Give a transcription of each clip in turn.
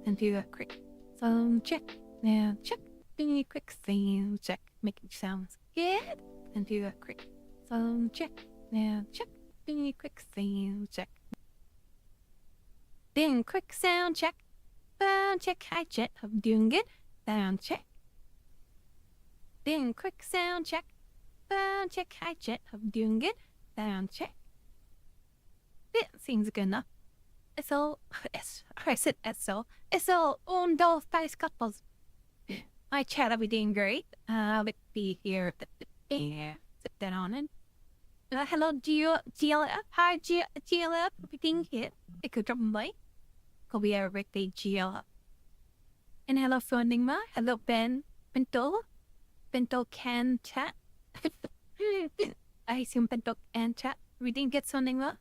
and do a quick sound check. Now check. Do a quick sound check. Making sounds good. And do a quick sound check. Now check. Do a quick sound check. Then quick sound check. Sound check. Hi chat. I'm doing good. Sound check. Then quick sound check. Sound check. Hi chat. I'm doing good. Sound check. That seems good enough. I said SO. SO on those face couples. My chat will be doing great. I'll be here. Yeah, sit down on it. Hello, GLF. Hi, GLF. Everything here. It could drop by. Could be a birthday, GLF. And hello, Phoningma. Hello, Bento. Bento can chat. I assume Bento can chat. We didn't get Phoningma.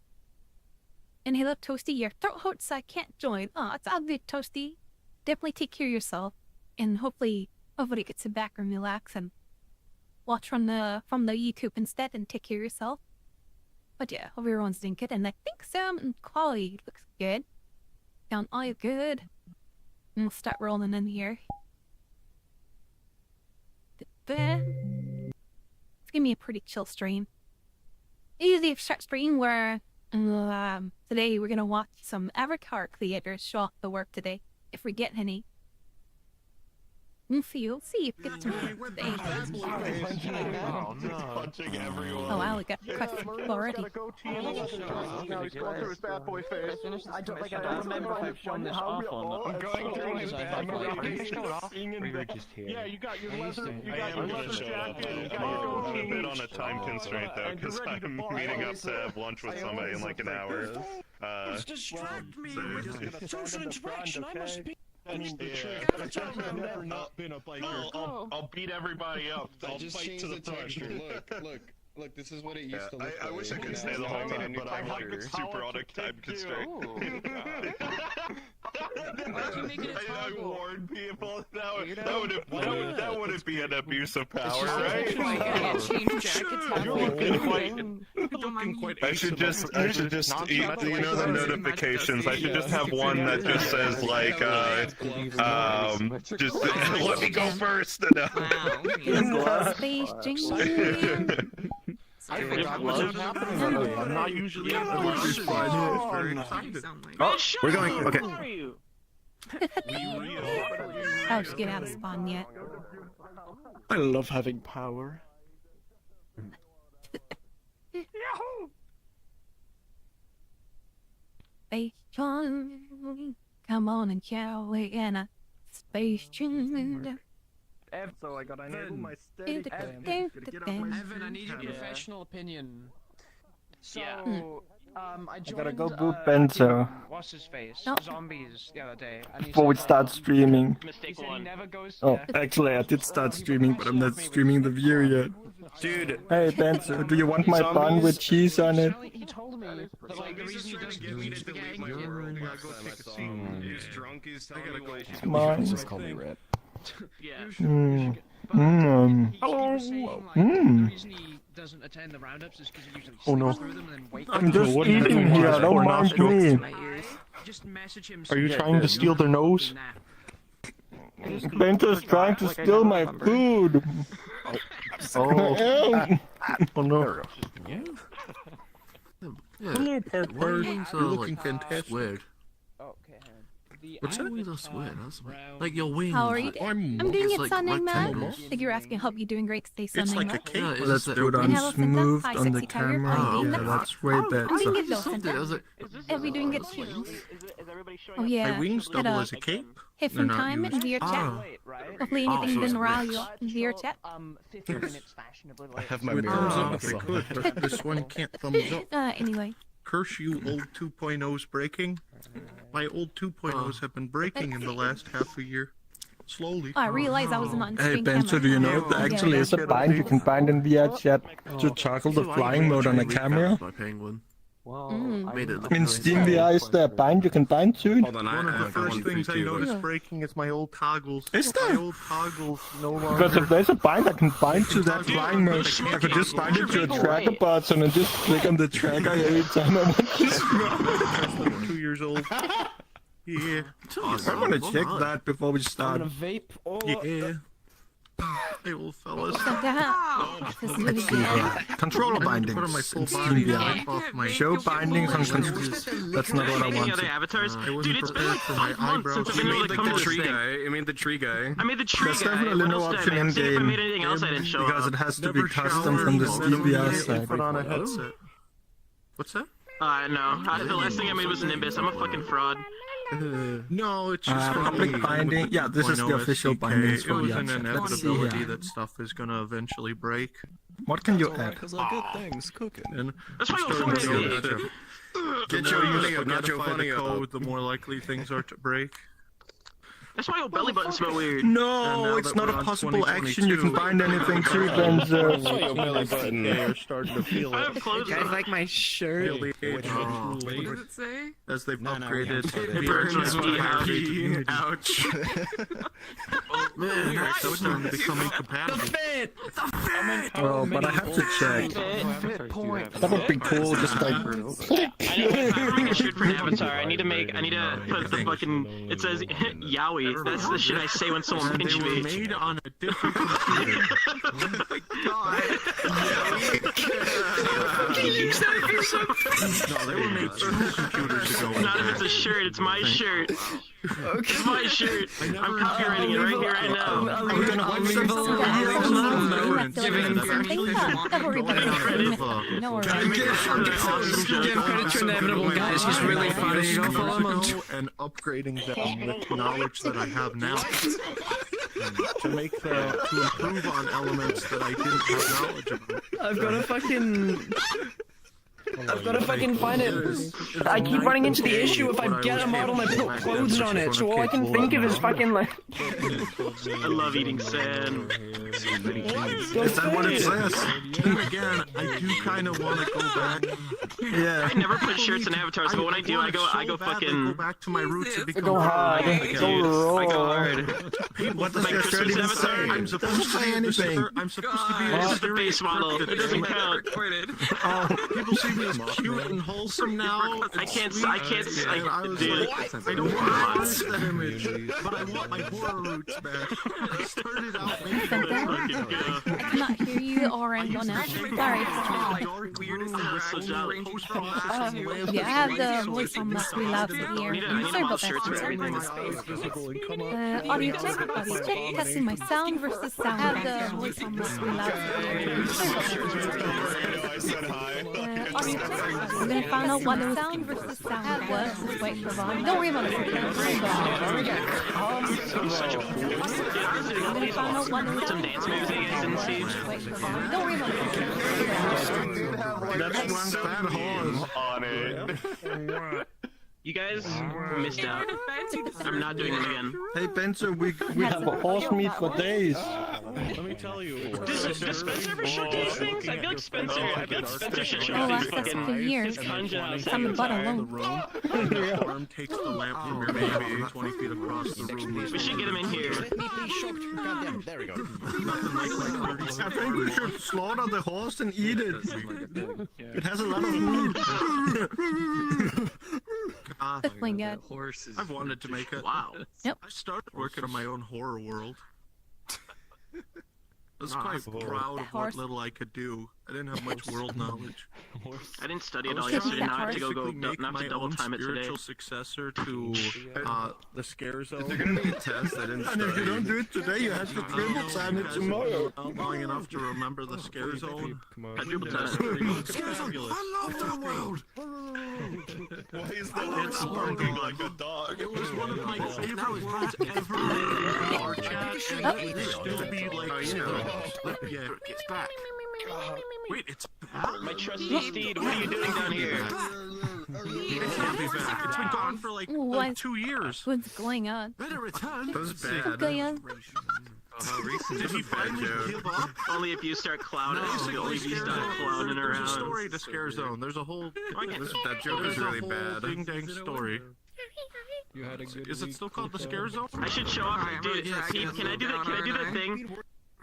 And hello, Toasty. Your throat hurts, so I can't join. Oh, it's all good, Toasty. Definitely take care of yourself, and hopefully get sit back and relax and watch from the YouTube instead, and take care of yourself. But yeah, hope everyone's doing good, and I think sound and quality looks good. Sound all good. And we'll start rolling in here. It's gonna be a pretty chill stream. Usually a short stream where today we're gonna watch some avatar creators show off the work today, if we get any. We'll see if we get some today. Punching everyone. Oh wow, we got questions already. Now he's going through his bad boy face. I don't remember how fun this off on. I'm going through his bad boy face. Yeah, you got your leather jacket. You got your I'm a bit on a time constraint though, because I'm meeting up to have lunch with somebody in like an hour. Distract me with social interaction. I must be. I mean, I've never not been a biker. I'll beat everybody up. I'll fight to the texture. Look, this is what it used to look like. I wish I could stay the whole time, but I'm like super on a time constraint. I warned people. That wouldn't be an abuse of power, right? I should just you know the notifications. I should just have one that just says like just let me go first. I forgot what's happening. I'm not usually at the Oh, we're going. Okay. Oh, just get out of spawn yet. I love having power. Space Jam, come on and shall we in a space jam. So I gotta enable my steady cam. Evan, I need your professional opinion. So, I gotta go joined, boot Bento. what's his face? No. Zombies the other day. And he Before we said, start streaming. he said he never goes. Oh, yeah. actually, I did start streaming, but I'm not streaming the view yet. Dude. Hey, Bento, do you want my bun with cheese on it? He told me that like the reason he doesn't eat spaghetti. He's drunk. He's telling me why she's Come on. Just call me Rip. Yeah. Mm. He was saying, like, the Mm. reason he doesn't attend the roundups is because he usually Oh, no. sleeps through them and then wakes I'm up. just eating here, don't mind me. Just message him. Are you trying to steal their nose? Nah. Bento's trying to steal my food. Oh. Oh no. Hello, Parker. You're looking fantastic. Weird. Okay. What's that? That's weird. That's weird. Like your wings. How are you? I'm doing It's it, like Sunning Man. rectangles. I think you're asking, hope you're doing great. Stay It's Sunning like Man. a cake. Yeah, it's Let's just do it that- on And hello, Santa. smooth Hi, on the sexy tiger. camera. How you Yeah, doing? that's way I'm doing better. good though, Something, Santa. I was like, Are we doing good too? Oh My yeah. wings Had double a as a cape. hit They're from not time in used. VRChat. Ah. Hopefully Oh, anything so didn't it's rile mixed. you up in VRChat. 15 minutes fashionably I late. have my With mirrors on the- if I could, but this one can't thumbs up. Anyway. Curse you, old 2.0s breaking. My old 2.0s have been breaking in the last half a year. Slowly. Oh, I realized I was on Hey screen Bento, camera. do you know there actually is a bind you can bind in VRChat to toggle the flying mode on a camera? My penguin. Mm. Made it look In nice. Steam VR is there a bind you can bind to it? One of the first things I noticed breaking is my old toggles. Is My there? old toggles no Because longer. if there's a bind I can bind to that flying mode, I could just bind it to a tracker button and just click on the tracker every time I want to. That's like 2 years old. Yeah. I want to check that before we start. vape. Oh. Yeah. Hey, old fellas. Let's see here. Controller bindings. Put on my full in body Steam to VR. wipe off my... Show bindings on controllers. That's not what I Any wanted. other avatars? I wasn't Dude, it's been prepared like for my 5 months eyebrows. since I've You been able made to like come the to this tree thing. guy. You made the tree guy. I made the tree There's guy. definitely What no else did I option make? in See if I game made anything else I didn't show because up. it has to Never be custom showered, from the never Steam VR put side. on a headset. What's that? No. The last thing I made was Nimbus. I'm a fucking fraud. No, it's just Public binding. Yeah, this is the official bindings It for was an VRChat. Let's see inevitability here. that stuff is gonna eventually break. What can you add? Because I get things cooking. And That's why you're starting to funny. notice that Get the your more funny you up, not your modify funny the up. code, the more likely things are to break. That's why your belly button smell weird. And No, now it's that not we're a on possible action. You can 2022, bind anything to Bento. Show your belly button. They are starting to feel I it. have clothes Guys on. like my shirt. Feel the age What does it say? as they've upgraded. It burns me happy. Ouch. Man, that's starting to become incompatible. Oh, but I have to check. That would be cool. Just like If I ever make a shirt for an avatar, I need to put the fucking, it says Yowie. That's the shit I say when someone And they pinch were me. made on a different computer. No, they were made 2 computers ago. Not if it's a shirt, it's my shirt. It's my shirt. I'm copywriting it right here, right now. I'm gonna Don't worry about it. No worries. Give credit to inevitable, guys. He's really funny. Go follow him on. And upgrading them with knowledge that I have now. To improve on elements that I didn't have knowledge about. I've got to fucking find it. I keep running into the issue if I get a model and I put clothes on it, so all I can think of is fucking like... I love eating sand. is that what it says? Then again, I do kind of want to go back. Yeah. I never put shirts in avatars, but when I do, I go Go fucking... back to my roots and become Go hard. I go hard. What does My your shirt Christmas even avatar? say? I'm supposed to say be anything. I'm supposed to be This is the base model. It doesn't count. People see me as cute and wholesome now. I can't, and I was dude. like, I don't want to lose that image, but I want my horror roots back. I started out making I cannot hear you or anyone else. Sorry. Yeah, I have the voice on that's really loud to hear. I'm sorry about that. Audio check, testing my sound versus sound. I have the voice on that's really loud to hear. I'm sorry about that. Audio check, I'm gonna find out what the sound versus sound was. Wait for volume. Don't worry about it. Such a fool. I'm gonna find out what the Some dance moves that you guys didn't see. Wait for volume. Don't worry about it. That's that horse. On it. You guys missed out. I'm not doing it again. Hey Bento, we have a horse meat for days. Let me tell you. Does Spencer ever show these things? I feel like Spencer should show Oh, these that's fucking for years. Kanja house I'm the butt avatar. alone. The arm takes the lamp from your baby 20 feet across the room. We should get him in here. There we go. I think we should slaughter the horse and eat it. It has a lot of meat. Definitely good. I've wanted to make it. Wow. Yep. I started working on my own horror world. I was quite proud of what little I could do. I didn't have much world knowledge. I didn't study I it was all Could yesterday. you Now I have to basically go make not my to double own time it today. spiritual successor to the scare zone. They're gonna be a test. I didn't And if you don't study. do it today, you have to triple time it tomorrow. Long enough to remember the scare zone. I triple time That's it. pretty fabulous. Why is the horse barking like a dog? It was one of my favorite words ever in VRChat, and it would still be like, yeah, it's back. Wait, it's back? My trusty steed, what are you doing down here? It can't be back. It's been gone for like What? 2 years. What's going on? Better return. That was What's bad. going on? Did he finally give up? Only if you start clowning. Basically, Only if you Scare start Zone, clowning there's a around. story to Scare Zone. There's a whole... That joke is There's a really whole bad. ding dang story. You had a good Is it still called the Scare Zone? I should show up. Dude, Pete, can I do that thing?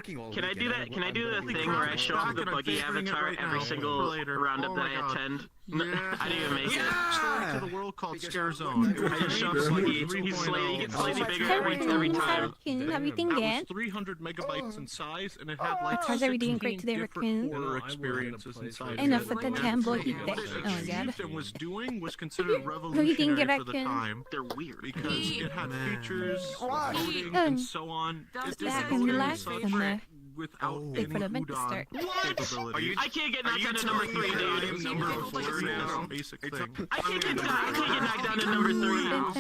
Can I do that? Can I do the thing where I show off the buggy avatar every single roundup that I attend? I didn't even make it. To the world called Scare Zone. I just show off buggy. He gets slightly bigger every time. Everything That good? was 300 megabytes in size, and it had like How's everything 16 great today, different raccoon? horror experiences inside. Enough it. with the And damn what buggy it thing. was Oh my god. achieved and was doing was considered Who you think revolutionary for the raccoon? time. They're weird. Because it had features, coding, Oh. and so on. It did Back coding and and relax such in there. without They any put a vent to UDON start. capabilities. I can't get knocked down to number 3, dude. Number 4 now. Basic thing. I can't get knocked down to number 3. Yeah,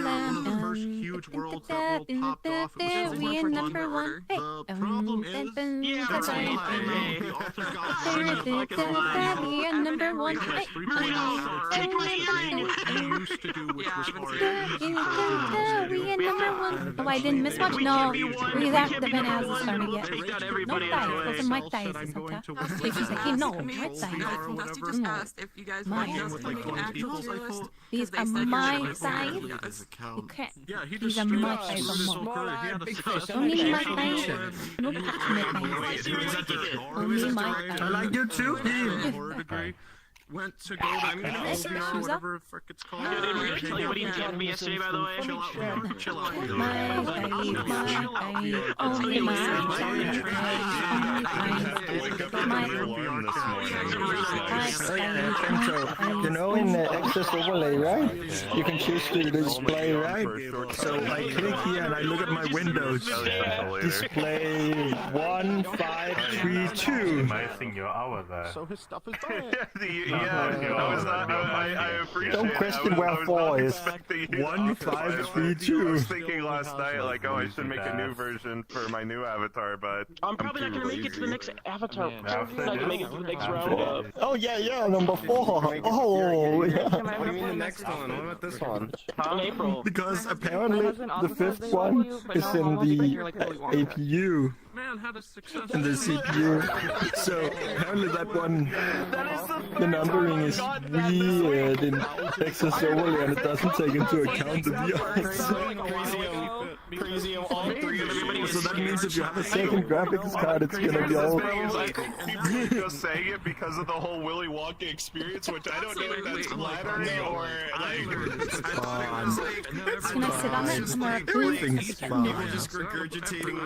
one of the first huge worlds that world popped off. It was so We much in fun. number 1. Hey. The problem is, Yeah, that's right. why the author got We in number 1. because Hey. 3.0 Take my earring! what he used to do, which was hard. We in number 1. Oh, I didn't miss much? No. We got the vent as it's starting yet. Take out No everybody dice. anyway. Those are my dice. It's just like, no, my dice. Dusty just asked if you guys want us to make an actual tier list. These are my dice. You can't. Yeah, he These just are straight my up dice. screwed his Only whole career. He had a Big successful fish, my career. dice. No passionate dice. Only my I dice. like you too. Horror degree. Went to go to Shoes up. whatever the frick it's called. Dude, didn't really tell you what he did to me yesterday, by the way. Chill out, Midori. Chill out, Midori. My dice. Only my dice. Bento, you know in the access overlay, right? You can choose to display, right? So I click here and I look at my windows. Display 1532. Missing your hour there. So his stuff is bad. I appreciate Don't it. question I where was 4 not is. expecting you. 1532. I was thinking last night, like, oh, I should make a new version for my new avatar, but I'm probably not too gonna make it to the lazy. next avatar. Yeah. Probably not gonna make it to the next roundup. Oh yeah, number 4. Oh yeah. What do you mean the next one? What about this one? In April. Because apparently the 5th one is in the APU. Man had a successful in the CPU. So apparently that one, the numbering is weird in access overlay and it doesn't take into account the VRs. So that means if you have a second graphics card, it's gonna be all. People are just saying it because of the whole Willy Wonka experience, which I don't know if that's flattering or like. It's fun. Can I sit on it? I'm gonna Everything is fun.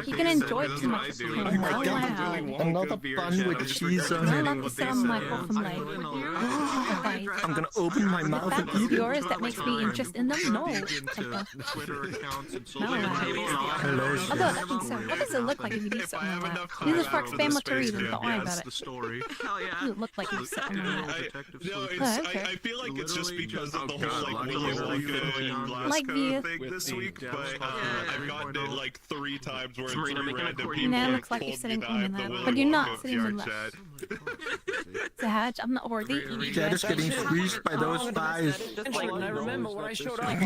You can enjoy it too much. Oh wow. Another bun with cheese on I it. love to sit on my coffin like. I'm gonna open my mouth and That's eat it. yours that makes me interested in them? No. Twitter accounts and No. Hello, Although, I think so. What does it look like if you do something like that? Do this for experimental reasons, don't worry about it. the story. Hell What does yeah. it look like if you sit on that? No, Oh, okay. I feel like it's just because of the Literally whole like just- Willy Wonka and Like Glasgow you. thing this week, but I've gotten it like 3 times where Marina, three making a random cord. people No, it like, looks like you're told sitting me on I'm the that, Willy but you're not Wonka of sitting on that. VRChat. Sahaj, I'm not worthy. Dad is getting squeezed by those thighs. I remember when I showed up.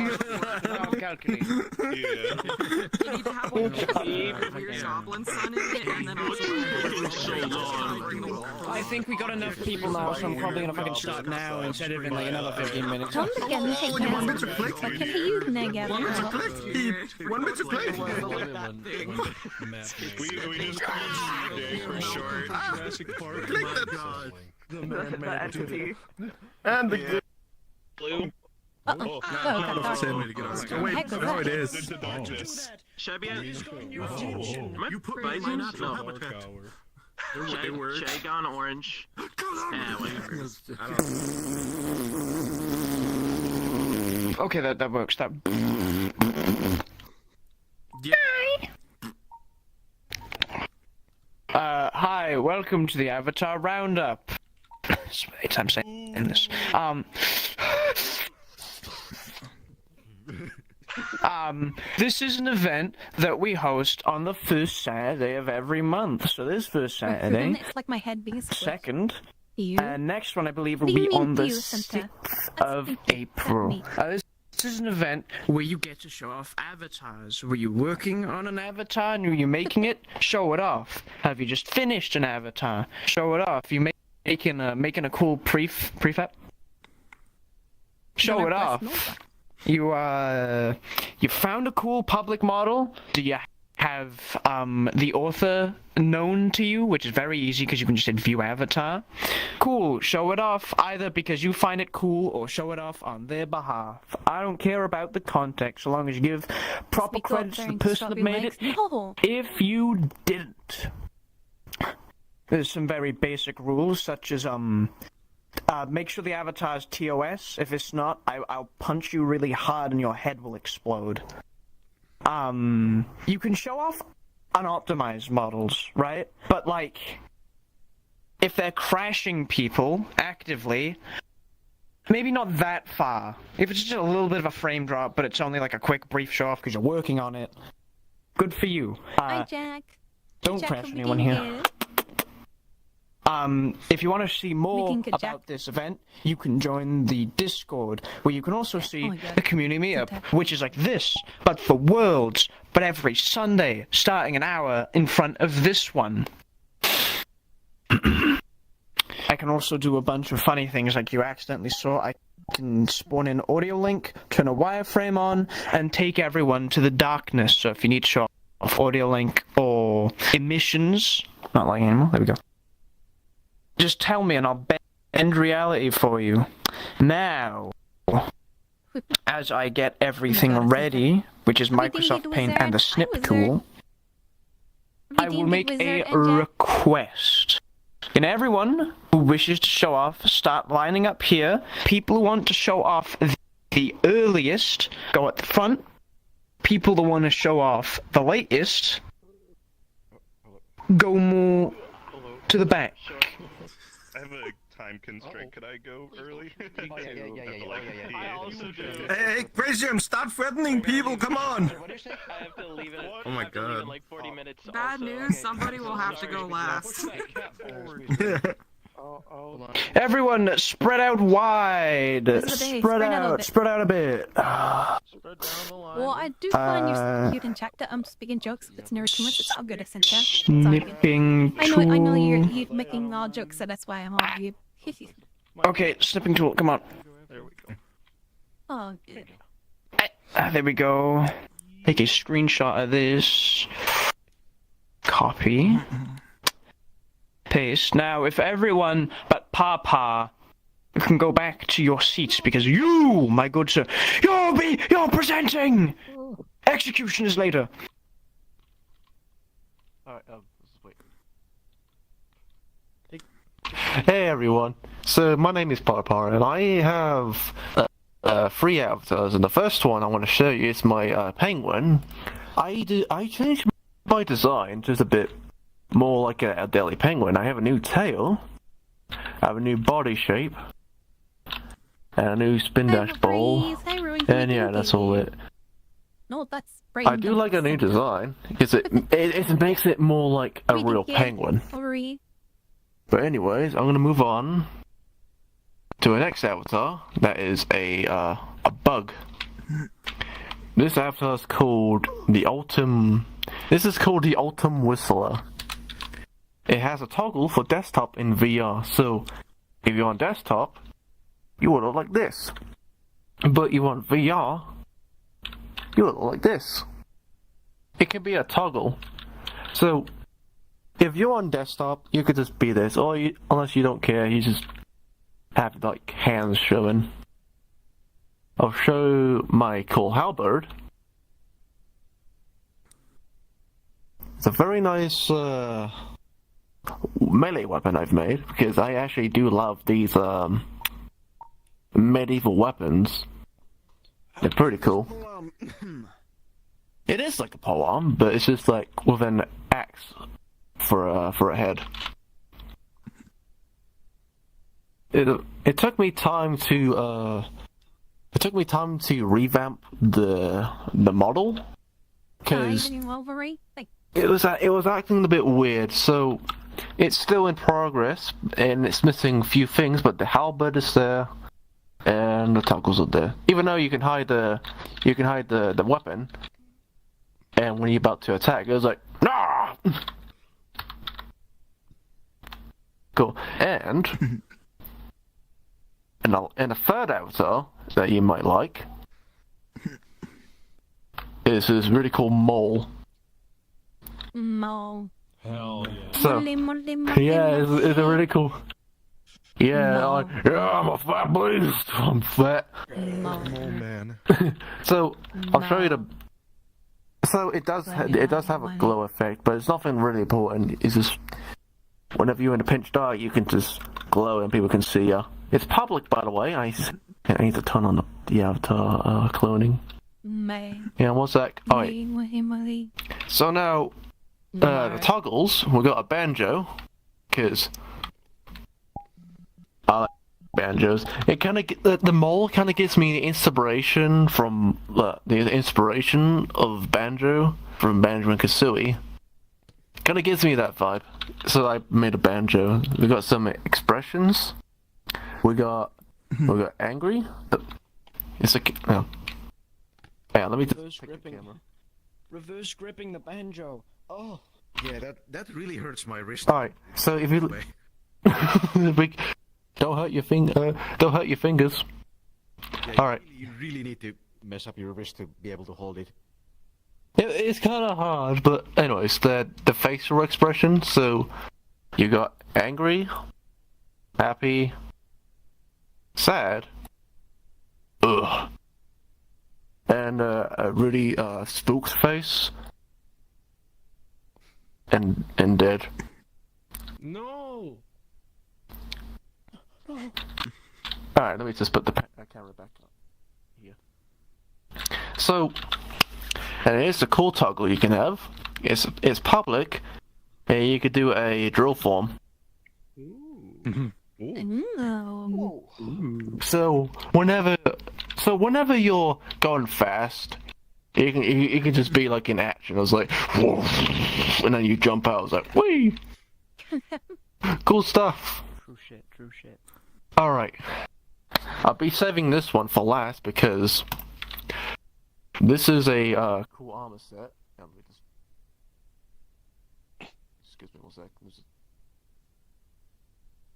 Calculate. Yeah. You need to have one with weird goblins on it, and then also I think we got enough people now, so I'm probably gonna fucking start now instead of in like another 15 minutes. Come again, hey You want me guys. to click? What can you neg Want me to click? You want me to click? We just call it day for short. Click that. the entity. And the Blue. Uh-oh. No, Oh, sin. God. Wait, Heck was no, that? it is. Into darkness. Should I be at? Am I You put Bisons? my natural No. habitat. Should I go on orange? Whatever. Okay, that works. That. Hi, welcome to the Avatar Roundup. Wait, I'm saying this. This is an event that we host on the first Saturday of every month. So this first Saturday, It's like my head being squished. second, You. and next one I believe will What do you be mean, on the you, Santa? 6th of April. This is an event where you get to show off avatars. Were you working on an avatar and were you making it? Show it off. Have you just finished an avatar? Show it off. You making a cool prefab? Show it off. You found a cool public model. Do you have the author known to you, which is very easy because you can just hit view avatar. Cool, show it off either because you find it cool or show it off on their behalf. I don't care about the context so long as you give proper credit to the person that made it. No. If you didn't, there's some very basic rules such as make sure the avatar is TOS. If it's not, I'll punch you really hard and your head will explode. You can show off unoptimized models, right? But like, if they're crashing people actively, maybe not that far. If it's just a little bit of a frame drop, but it's only like a quick brief show off because you're working on it, good for you. Hi, Jack. Don't Jack crash anyone here. If you want to see more about this event, you can join the Discord, where you can also see the community meetup, which is like this, but for Worlds, but every Sunday, starting an hour in front of this one. I can also do a bunch of funny things like you accidentally saw. I can spawn in audio link, turn a wireframe on, and take everyone to the darkness. So if you need to show off audio link or emissions, not like anymore, there we go. Just tell me and I'll bend reality for you. Now, as I get everything ready, which is Microsoft Paint and the snip tool, I will make a request. Can everyone who wishes to show off start lining up here? People who want to show off the earliest go at the front. People that want to show off the latest go more to the back. I have a time constraint. Could I go early? I also do. Hey, Christian, stop threatening people. Come on. I have to leave it. Oh my god. Like 40 minutes. Bad news, somebody will have to go last. Everyone, spread out wide. Spread out a bit. Well, I do find you can check that I'm speaking jokes. If it's never too much, it's all good, Cynthia. Snipping tool. I know you're making all jokes, so that's why I'm all you. Okay, snipping tool, come on. There we go. Oh, good. There we go. Take a screenshot of this. Copy. Paste. Now, if everyone but Papa can go back to your seats because you, my good sir, you're presenting. Execution is later. Alright, wait. Hey everyone. So my name is Papa, and I have 3 avatars, and the first one I want to show you is my penguin. I changed my design just a bit more like a Delhi penguin. I have a new tail, I have a new body shape, and a new spin dash ball, and yeah, that's all it. No, that's I do like a new design because it makes it more like a real penguin. But anyways, I'm gonna move on to a next avatar. That is a bug. This avatar is called the Autumn. This is called the Autumn Whistler. It has a toggle for desktop in VR, so if you're on desktop, you will look like this. But you want VR, you will look like this. It can be a toggle. So if you're on desktop, you could just be this, or unless you don't care, you just have like hands showing. I'll show my cool halberd. It's a very nice melee weapon I've made, because I actually do love these medieval weapons. They're pretty cool. It is like a polearm, but it's just like with an axe for a head. It took me time to revamp the model, because it was acting a bit weird. So it's still in progress and it's missing a few things, but the halberd is there and the toggles are there. Even though you can hide the weapon, and when you're about to attack, it was like, nah. Cool. And a third avatar that you might like is this really cool mole. Mo. Hell yeah. So, yeah, it's a really cool. Yeah, I'm a fat beast. I'm fat. Mo. Oh man. So I'll show you the. So it does have a glow effect, but it's nothing really important. It's just whenever you're in a pinch dark, you can just glow and people can see you. It's public, by the way. I need to turn on the avatar cloning. Yeah, one sec. Alright. So now the toggles. We got a banjo, because I like banjos. It kind of the mole kind of gives me the inspiration from the inspiration of banjo from Banjo and Kazooie. Kind of gives me that vibe. So I made a banjo. We got some expressions. We got angry. It's a no. Yeah, let me just pick the camera. Reverse gripping the banjo. Oh. Yeah, that really hurts my wrist. All right. So if you don't hurt your fingers. Yeah, all right. You really need to mess up your wrist to be able to hold it. It's kind of hard, but anyways, the facial expression. So you got angry, happy, sad, and a really spooked face, and dead. No. Alright, let me just put the camera back up here. So, and it's a cool toggle you can have. It's public, and you could do a drill form. Ooh. So whenever you're going fast, you can just be like in action. I was like, whoa, and then you jump out. I was like, whee! Cool stuff. True shit. All right, I'll be saving this one for last because this is a cool armor set. Excuse me one sec.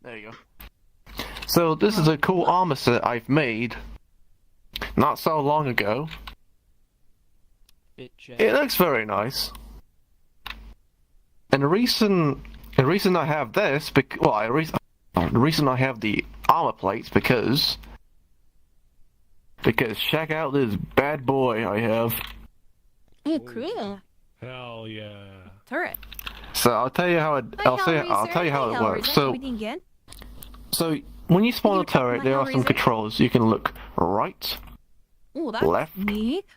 There you go. So this is a cool armor set I've made not so long ago. It looks very nice. And the reason I have this, the reason I have the armor plates because check out this bad boy I have. Oh, cool. Hell yeah. Turret. So I'll tell you how it works. So when you spawn a turret, there are some controls. You can look right, left,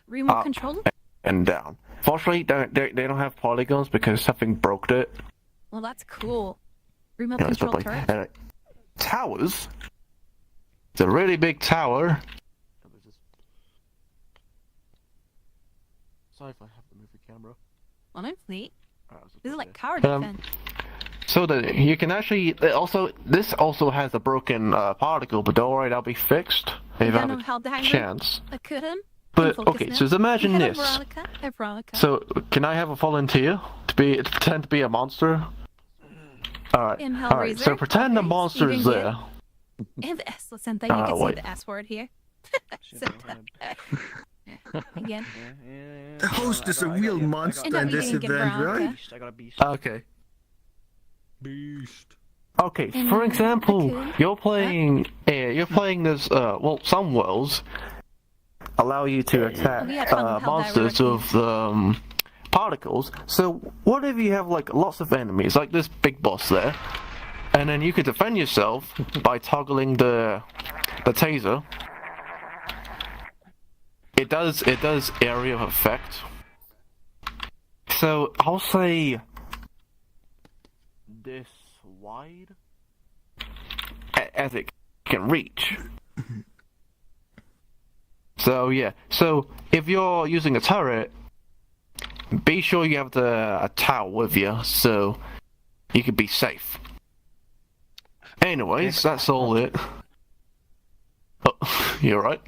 remote up, control, and down. Fortunately, they don't have polygons because something broke it. Well, that's cool. Remote control turret. Towers. It's a really big tower. Sorry if I have to move the camera. Well, I'm fleet. This is like tower defense. So that you can actually this also has a broken particle, but don't worry, that'll be fixed if I have a chance. But okay, so imagine this. So can I have a volunteer to pretend to be a monster? All right. So pretend the monster is there. And the S, listen, you can see the S word here. Again. The host is a real monster in this event, right? Okay. Beast. Okay, for example, you're playing this. Well, some worlds allow you to attack monsters with particles. So what if you have like lots of enemies, like this big boss there, and then you could defend yourself by toggling the taser. It does area of effect. So I'll say this wide as it can reach. So yeah. So if you're using a turret, be sure you have a towel with you so you can be safe. Anyways, that's all it. Oh, you alright?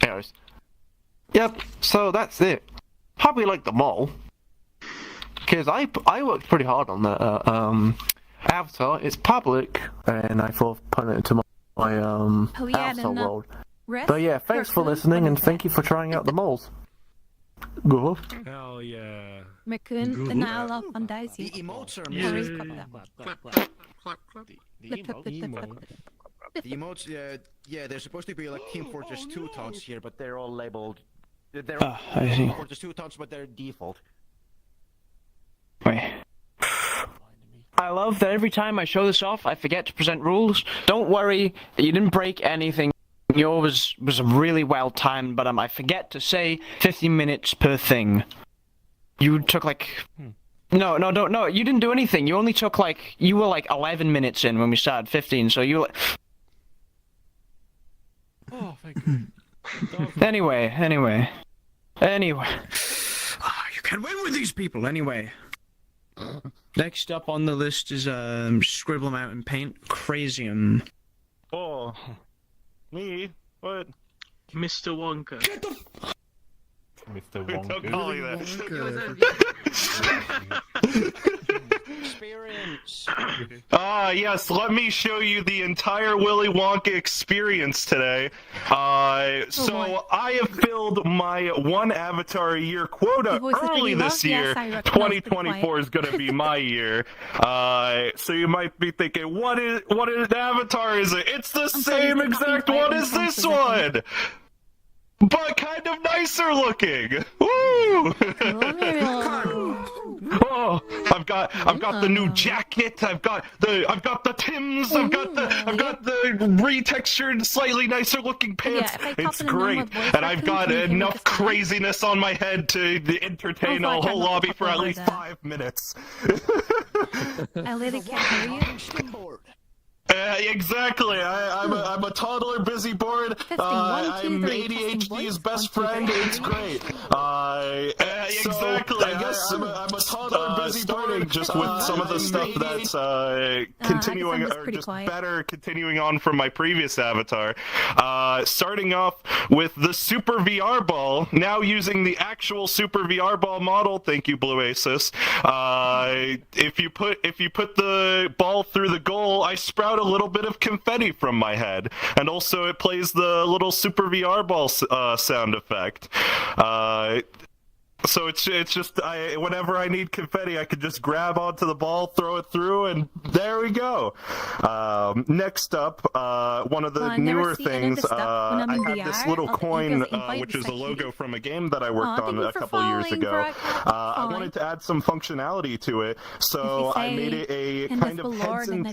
Anyways. Yep, so that's it. Hope you like the mole. Because I worked pretty hard on that avatar. It's public, and I thought of putting it into my avatar world. But yeah, thanks for listening, and thank you for trying out the moles. Gå. Hell yeah. Men kun en alla van deze. The emotes are Yeah. amazing. The emotes, yeah, they're supposed to be like Team Fortress 2 taunts here, but they're all labeled. They're all I see. Team Fortress 2 taunts, but they're default. Wait. I love that every time I show this off, I forget to present rules. Don't worry, you didn't break anything. Yours was really well timed, but I forget to say 50 minutes per thing. You took like... No, you didn't do anything. You only took like... You were like 11 minutes in when we started, 15, so you... Oh, thank you. Anyway. You can win with these people, anyway. Next up on the list is Scribble Mountain Paint Crazium. Oh, me? What? Mr. Wonka. Mr. Wonka. Don't call you that. Experience. Yes, let me show you the entire Willy Wonka experience today. So I have filled my one avatar a year quota early this year. 2024 is going to be my year. So you might be thinking, what avatar is it? It's the same exact one as this one! But kind of nicer looking. Woo! Oh, I've got the new jacket. I've got the Timbs. I've got the retextured, slightly nicer looking pants. It's great, and I've got enough craziness on my head to entertain a whole lobby for at least 5 minutes. I literally can't hear you. Exactly. I'm a toddler busy bored. I'm ADHD's best friend. It's great. Exactly. I guess I'm a toddler busy bored. Just with some of the stuff that's continuing or just better continuing on from my previous avatar. Starting off with the Super VR Ball. Now using the actual Super VR Ball model. Thank you, Blue Asus. If you put the ball through the goal, I sprout a little bit of confetti from my head, and also it plays the little Super VR Ball sound effect. So it's just whenever I need confetti, I can just grab onto the ball, throw it through, and there we go. Next up, one of the newer things, I have this little coin, which is a logo from a game that I worked on a couple years ago. I wanted to add some functionality to it, so I made it a kind of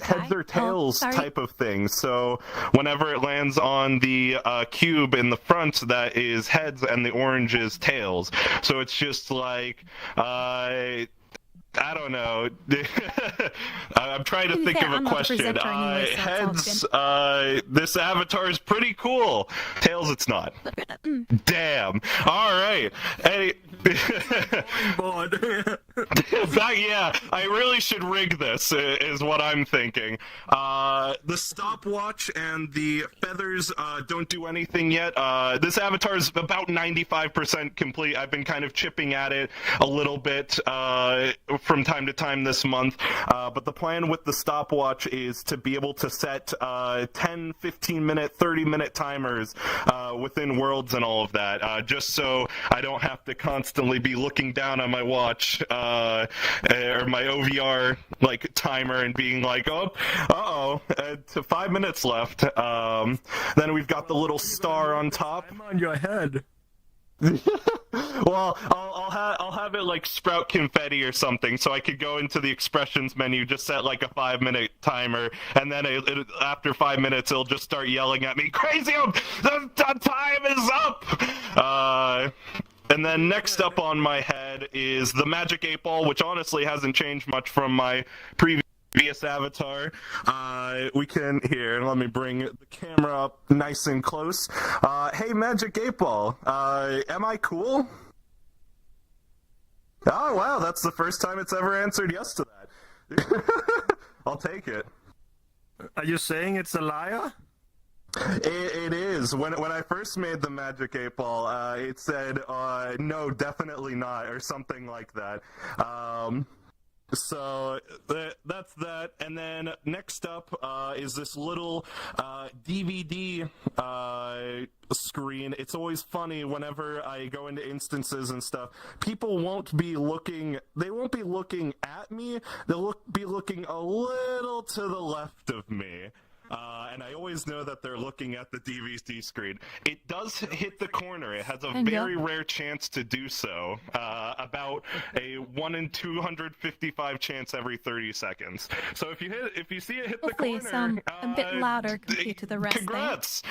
heads or tails type of thing. So whenever it lands on the cube in the front, that is heads, and the orange is tails. So it's just like, I don't know. I'm trying to think of a question. Heads, this avatar is pretty cool. Tails, it's not. Damn. Alright. Hey. Yeah, I really should rig this, is what I'm thinking. The stopwatch and the feathers don't do anything yet. This avatar is about 95% complete. I've been kind of chipping at it a little bit from time to time this month. But the plan with the stopwatch is to be able to set 10, 15 minute, 30-minute timers within worlds and all of that, just so I don't have to constantly be looking down on my watch or my OVR like timer and being like, oh, to 5 minutes left. Then we've got the little star on top. I'm on your head. Well, I'll have it like sprout confetti or something, so I could go into the expressions menu, just set like a 5-minute timer, and then after 5 minutes, it'll just start yelling at me, Crazium, the time is up! And then next up on my head is the Magic 8-Ball, which honestly hasn't changed much from my previous avatar. We can, here, let me bring the camera up nice and close. Hey, Magic 8-Ball, am I cool? Oh, wow, that's the first time it's ever answered yes to that. I'll take it. Are you saying it's a liar? It is. When I first made the Magic 8-Ball, it said, no, definitely not, or something like that. So that's that, and then next up is this little DVD screen. It's always funny whenever I go into instances and stuff. People won't be looking. They won't be looking at me. They'll be looking a little to the left of me. And I always know that they're looking at the DVD screen. It does hit the corner. It has a very rare chance to do so. About a 1 in 255 chance every 30 seconds. So if you see it hit the corner, sound a bit louder compared to the rest. Congrats!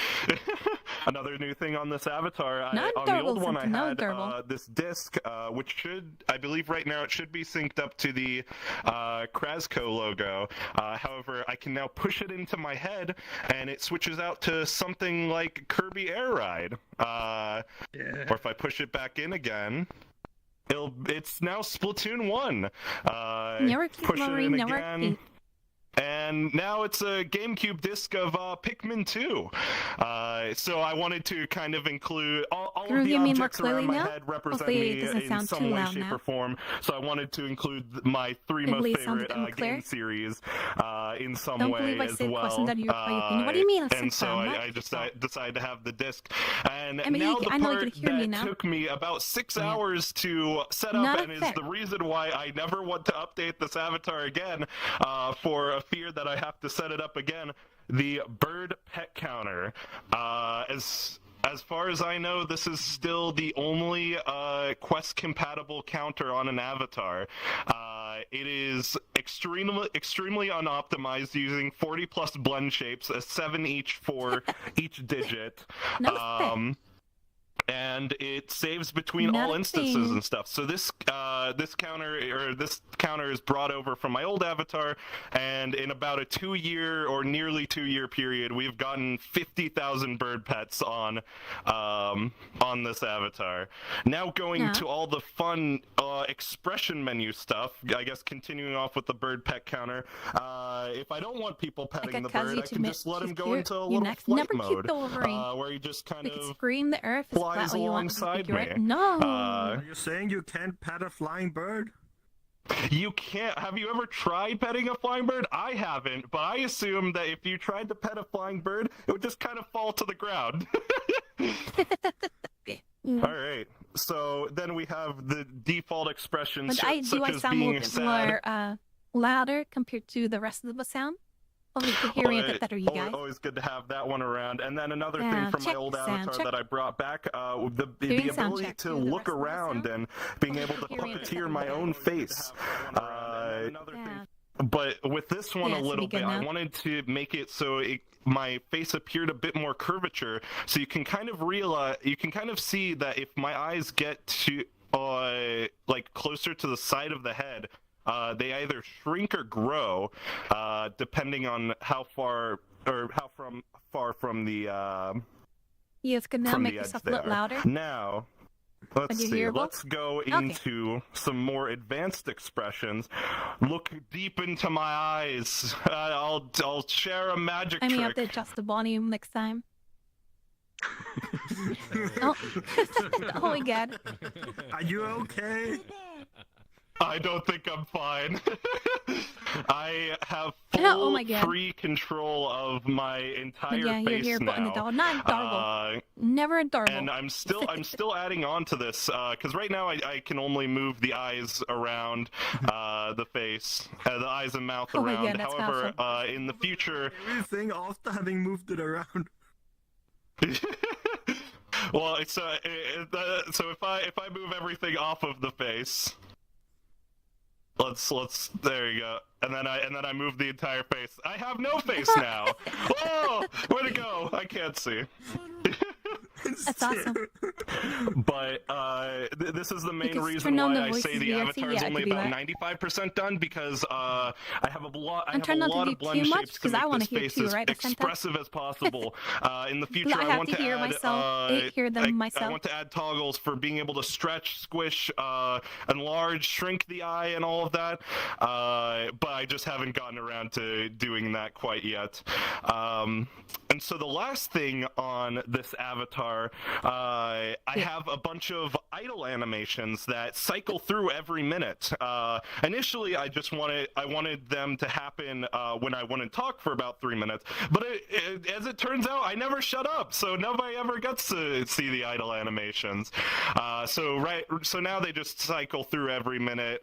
Another new thing on this avatar. On the old one, I had this disc, which should, I believe, right now it should be synced up to the Krasco logo. However, I can now push it into my head, and it switches out to something like Kirby Air Ride. Or if I push it back in again, it's now Splatoon 1. Push it in again. And now it's a GameCube disc of Pikmin 2. So I wanted to kind of include all of the objects around my head represent me in some way, shape, or form. So I wanted to include my 3 most favorite game series in some way as well. What do you mean? And so I just decided to have the disc. And now the part that took me about 6 hours to set up and is the reason why I never want to update this avatar again for a fear that I have to set it up again, the bird pet counter. As far as I know, this is still the only Quest compatible counter on an avatar. It is extremely unoptimized, using 40 plus blend shapes, a 7 each for each digit. And it saves between all instances and stuff. So this counter is brought over from my old avatar, and in about a 2-year or nearly 2-year period, we've gotten 50,000 bird pets on this avatar. Now going to all the fun expression menu stuff. I guess continuing off with the bird pet counter. If I don't want people petting the bird, I can just let him go into a little flight mode, where he just kind of scream the earth. Flies alongside me. No. Are you saying you can't pet a flying bird? You can't. Have you ever tried petting a flying bird? I haven't, but I assume that if you tried to pet a flying bird, it would just kind of fall to the ground. Alright, so then we have the default expressions such as being sad. More louder compared to the rest of the sound. Hopefully you can hear me a bit better, you guys. Always good to have that one around. And then another thing from my old avatar that I brought back, the ability to look around and being able to puppeteer my own face. But with this one a little bit, I wanted to make it so my face appeared a bit more curvature, so you can kind of see that if my eyes get to like closer to the side of the head, they either shrink or grow, depending on how far from the yes, can now make yourself a little louder. Now, let's see. Let's go into some more advanced expressions. Look deep into my eyes. I'll share a magic trick. I may have to adjust the volume next time. Oh my god. Are you okay? I don't think I'm fine. I have full free control of my entire face you're now. Not adorable. Never adorable. And I'm still adding on to this because right now I can only move the eyes around the face, the eyes and mouth around. However, in the future, everything after having moved it around. Well, it's so if I move everything off of the face. Let's there you go. And then I move the entire face. I have no face now. Oh, way to go. I can't see. That's awesome. But this is the main reason why I say the avatar is only about 95% done, because I have a lot of blend shapes to make this face as expressive as possible. In the future, I want to I want to add toggles for being able to stretch, squish, enlarge, shrink the eye, and all of that. But I just haven't gotten around to doing that quite yet. And so the last thing on this avatar avatar, I have a bunch of idle animations that cycle through every minute. Initially, I wanted them to happen when I wouldn't talk for about 3 minutes, but as it turns out, I never shut up, so nobody ever gets to see the idle animations. So now they just cycle through every minute.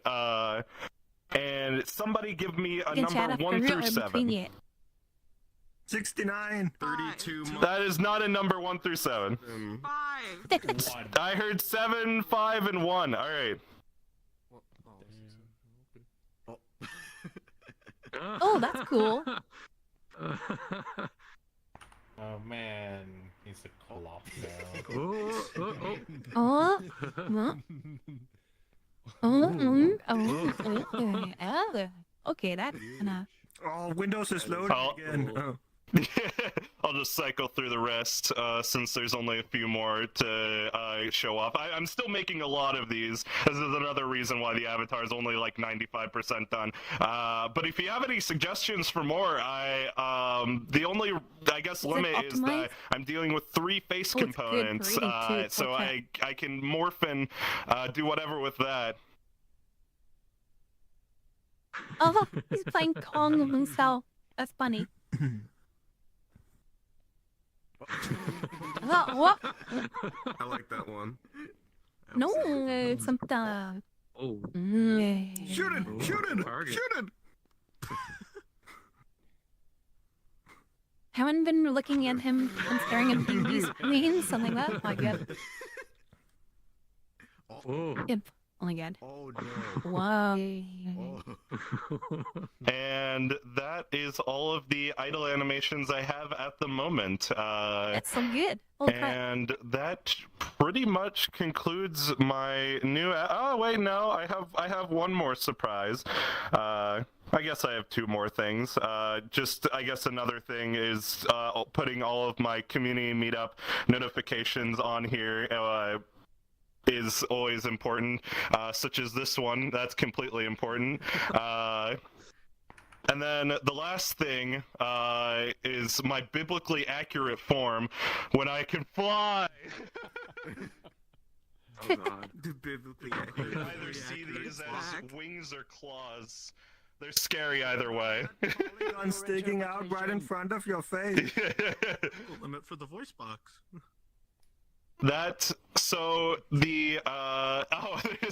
And somebody give me a number 1 through 7. 69. 32. That is not a number 1 through 7. 5. I heard 7, 5, and 1. All right. Oh, that's cool. Oh man, he's a collapse now. Oh. Okay, that's enough. Oh, Windows is loading again. Oh. I'll just cycle through the rest since there's only a few more to show off. I'm still making a lot of these. This is another reason why the avatar is only like 95% done. But if you have any suggestions for more, the only, I guess, limit is that I'm dealing with 3 face components, so I can morph and do whatever with that. Oh, he's playing Kong of himself. That's funny. What? I like that one. No, it's something. Oh. Shoot it! Shoot it! Shoot it! Haven't been looking at him and staring at TV screens, something like that. Oh my god. Oh. Yep. Oh my god. Oh no. Wow. And that is all of the idle animations I have at the moment. That's so good. And that pretty much concludes my new. Oh wait, no, I have one more surprise. I guess I have 2 more things. I guess another thing is putting all of my community meetup notifications on here. Is always important, such as this one. That's completely important. And then the last thing is my biblically accurate form when I can fly. Oh god. The biblically accurate. You either see these as wings or claws. They're scary either way. Polygon sticking out right in front of your face. Limit for the voice box. Is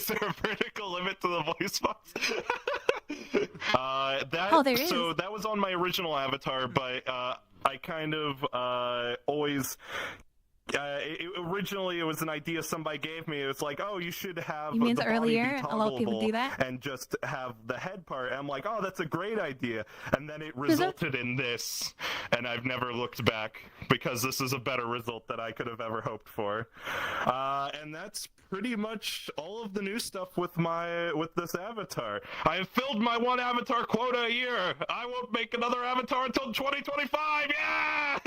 there a vertical limit to the voice box? There is. So that was on my original avatar, but I kind of always. Originally, it was an idea somebody gave me. It was like, oh, you should have You mean the earlier body be a lot of people do that? and just have the head part. And I'm like, oh, that's a great idea. And then it resulted in this, and I've never looked back because this is a better result than I could have ever hoped for. And that's pretty much all of the new stuff with this avatar. I have filled my 1 avatar quota a year. I won't make another avatar until 2025. Yeah!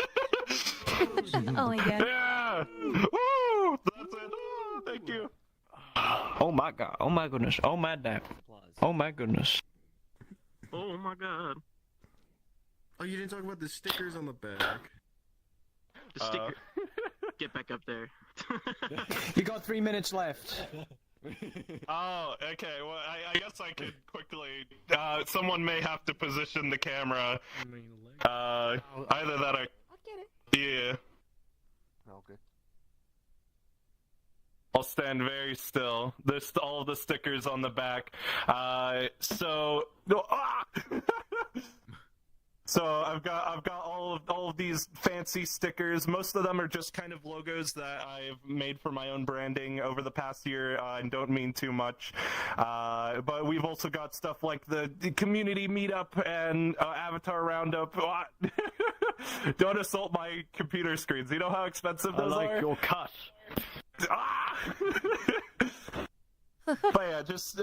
Oh my god. Yeah! Woo! That's it. Oh, thank you. Oh my god. Oh my goodness. Oh my damn. Oh my goodness. Oh my god. Oh, you didn't talk about the stickers on the back. The sticker. Get back up there. You got 3 minutes left. Oh, okay. Well, I guess I could quickly. Someone may have to position the camera. Either that or. Yeah. Okay. I'll stand very still. There's all the stickers on the back. So I've got all of these fancy stickers. Most of them are just kind of logos that I've made for my own branding over the past year and don't mean too much. But we've also got stuff like the community meetup and avatar roundup. Don't assault my computer screens. You know how expensive those are? I like your cut. But yeah, just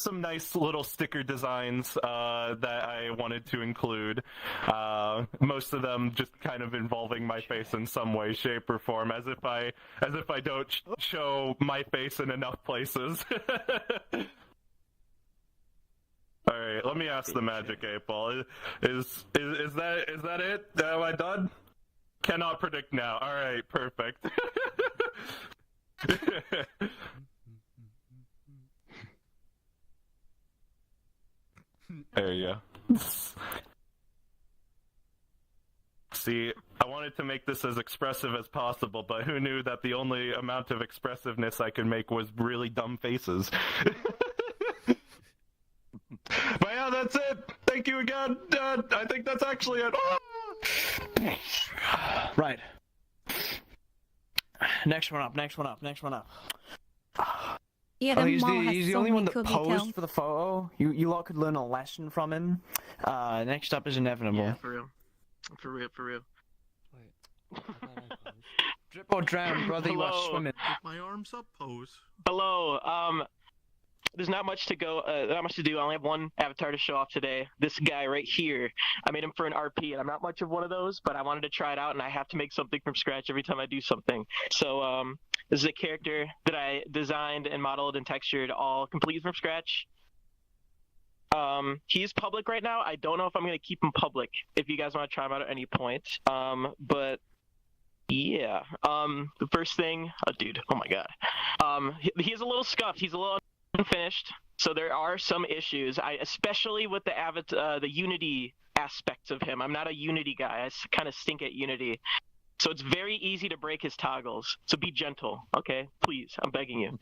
some nice little sticker designs that I wanted to include. Most of them just kind of involving my face in some way, shape, or form, as if I don't show my face in enough places. All right, let me ask the Magic 8 Ball. Is that it? Am I done? cannot predict now. All right, perfect. There you go. See, I wanted to make this as expressive as possible, but who knew that the only amount of expressiveness I could make was really dumb faces. But yeah, that's it. Thank you again. I think that's actually it. Right. Next one up. Yeah, Oh, the he's mall has the so only many one that cool posed details. for the photo. You lot could learn a lesson from him. Next up is Inevitable. Yeah, for real. Drip or drown, brother, you are Hello. swimming. With my arms up, pose. Hello. There's not much to do. I only have one avatar to show off today. This guy right here. I made him for an RP, and I'm not much of one of those, but I wanted to try it out, and I have to make something from scratch every time I do something. So this is a character that I designed and modeled and textured all completely from scratch. He's public right now. I don't know if I'm going to keep him public if you guys want to try him out at any point. But yeah. The first thing, dude, oh my god. He's a little scuffed. He's a little unfinished. So there are some issues. Especially with the Unity aspects of him. I'm not a Unity guy. I kind of stink at Unity. So it's very easy to break his toggles. So be gentle, okay? Please, I'm begging you.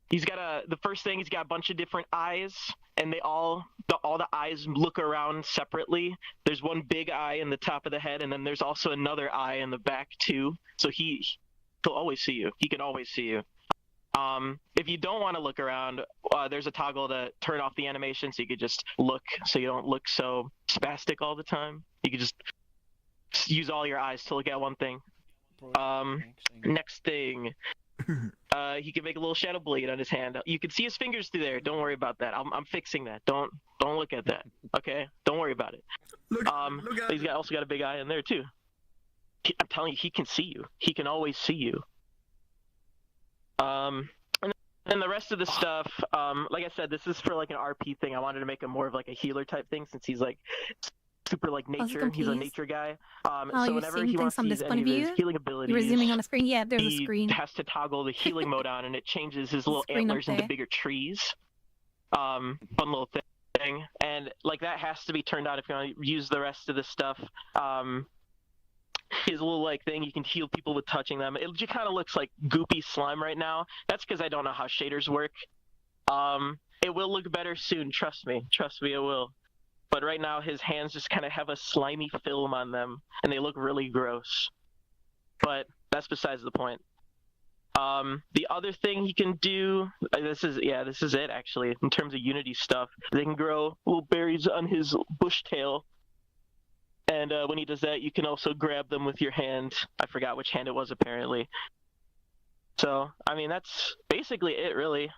He's got the first thing, he's got a bunch of different eyes, and all the eyes look around separately. There's one big eye in the top of the head, and then there's also another eye in the back too. So he'll always see you. He can always see you. If you don't want to look around, there's a toggle to turn off the animation, so you could just look, so you don't look so spastic all the time. You could just use all your eyes to look at one thing. Next thing. He can make a little shadow blade on his hand. You can see his fingers through there. Don't worry about that. I'm fixing that. Don't look at that. Okay? Don't worry about it. Look at He's also got a big eye in there too. I'm telling you, he can see you. He can always see you. And the rest of the stuff, like I said, this is for like an RP thing. I wanted to make him more of like a healer type thing since he's like super like nature. He's a nature guy. So whenever he wants to use any of his healing abilities, You're zooming on a screen. Yeah, there's a screen. He has to toggle the healing mode on, and it changes his little antlers into bigger trees. Fun little thing, and like that has to be turned on if you want to use the rest of the stuff. His little like thing, you can heal people with touching them. It just kind of looks like goopy slime right now. That's because I don't know how shaders work. It will look better soon. Trust me, it will. But right now, his hands just kind of have a slimy film on them, and they look really gross. But that's besides the point. The other thing he can do, this is it actually, in terms of Unity stuff. They can grow little berries on his bush tail. And when he does that, you can also grab them with your hand. I forgot which hand it was, apparently. So, I mean, that's basically it, really.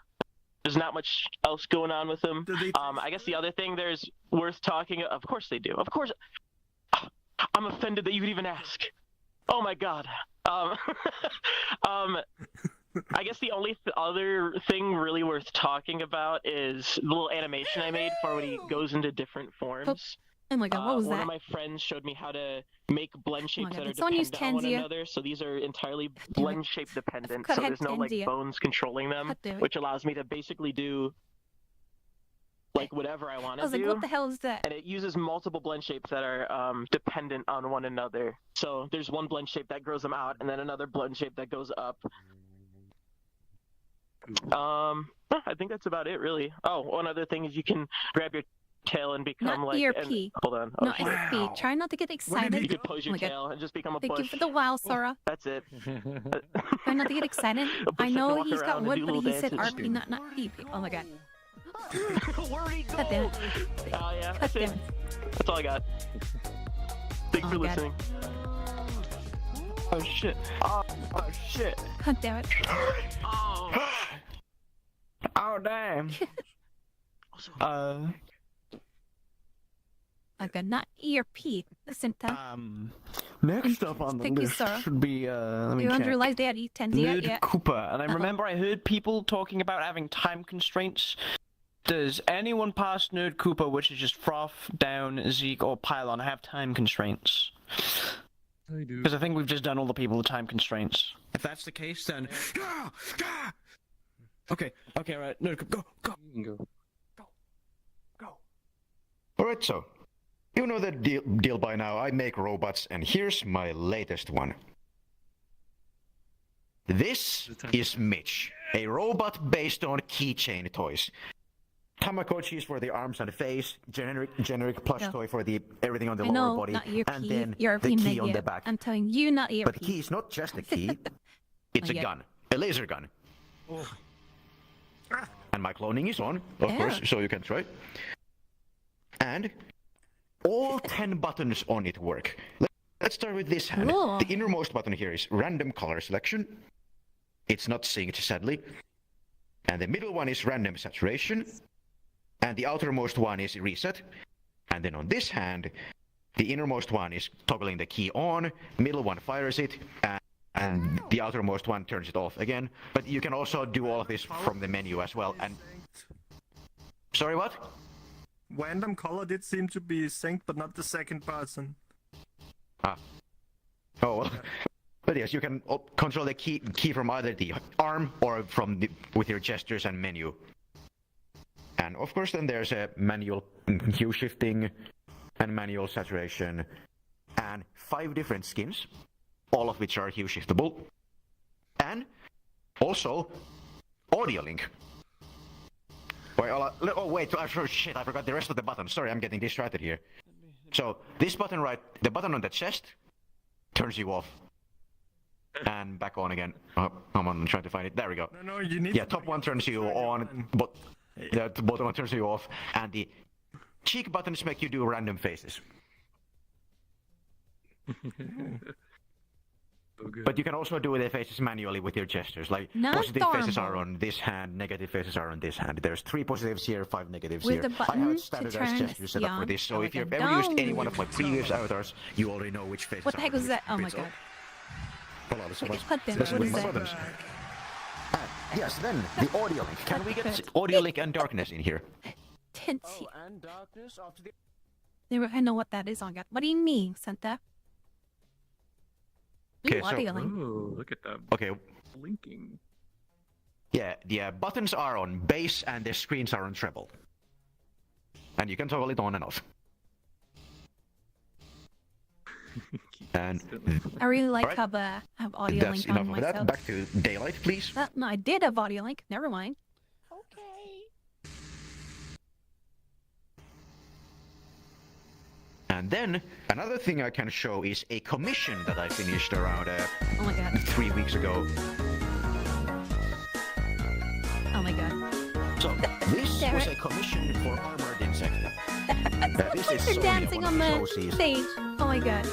There's not much else going on with him. I guess the other thing there's worth talking. Of course they do. Of course. I'm offended that you would even ask. Oh my god. I guess the only other thing really worth talking about is the little animation I made for when he goes into different forms. Oh my god, what was one that? of my friends showed me how to make blend shapes that are someone use dependent on one Tanzia. another. So these are entirely blend shape dependent. So Cut there's no like Tanzia. bones controlling them, which allows me to basically do like whatever I want I to was like, do. what the hell is that? And it uses multiple blend shapes that are dependent on one another. So there's one blend shape that grows them out, and then another blend shape that goes up. I think that's about it, really. Oh, one other thing is you can grab your tail and become Not like ERP. hold on. No, XP. Try not to get excited. You could pose your Oh my God. tail and just become a Thank bush. you for the wow, Sora. That's it. Try not to get excited. A bush I that know can walk he's got around and wood, do but little he said dances. RP, not PP. Oh my god. Where'd he go? God damn it. Oh yeah, God that's damn it. it. That's all I got. Thanks Oh for my God. listening. Oh shit. Oh shit. God damn it. Oh damn. Okay, not ERP. Listen to. Next up on the Thank you, list sir. should be let me You check. realize they had Tanzia? Nerd Yeah. Cooper, and I remember I heard people talking about having time constraints. Does anyone past Nerd Cooper, which is just Froth, Down, Zeke, or Pylon, have time constraints? I do. Because I think we've just done all the people with time constraints. If that's the case, then... Okay, right. No, go. Alright, so. You know the deal by now. I make robots, and here's my latest one. This is Mitch, a robot based on keychain toys. Tamagotchis for the arms and face, generic plush toy for the everything on the lower body, and then the key on the back. I'm telling you, not ERP. But the key is not just a key, it's a gun, a laser gun. And my cloning is on, of course, so you can try. And all 10 buttons on it work. Let's start with this hand. The innermost button here is random color selection. It's not synced, sadly. And the middle one is random saturation. And the outermost one is reset. And then on this hand, the innermost one is toggling the key on, middle one fires it, and the outermost one turns it off again. But you can also do all of this from the menu as well. And sorry, what? Random color did seem to be synced, but not the second person. Oh, well. But yes, you can control the key from either the arm or from with your gestures and menu. And of course, then there's a manual hue shifting and manual saturation, and 5 different skins, all of which are hue shiftable, and also audio link. Oh wait, shit, I forgot the rest of the buttons. Sorry, I'm getting distracted here. So this button the button on the chest turns you off. And back on again. Oh, I'm trying to find it. There we go. No, you need top one turns you on, but the bottom one turns you off, and the cheek buttons make you do random faces. But you can also do the faces manually with your gestures. Like positive faces are on this hand, negative faces are on this hand. There's 3 positives here, 5 negatives with here. I have standardized gestures set up for this, so if you've ever used any one of my previous avatars, you already know which faces. What the heck was that? Oh my god. Hold on, What is that? Yes, then the audio link. Can we get audio link and darkness in here? And darkness after the... I know what that is on God. What do you mean, Santa? Okay, audio link. Oh, look at that. Okay. Blinking. Yeah, the buttons are on bass and the screens are on treble. And you can toggle it on and off. And I really like how I have audio link on myself. That. Back to daylight, please. No, I did have audio link. Never mind. Okay. And then another thing I can show is a commission that I finished around 3 weeks ago. Oh my god. So this was a commission for Armored Insect. This is They're dancing on the stage. Oh my god.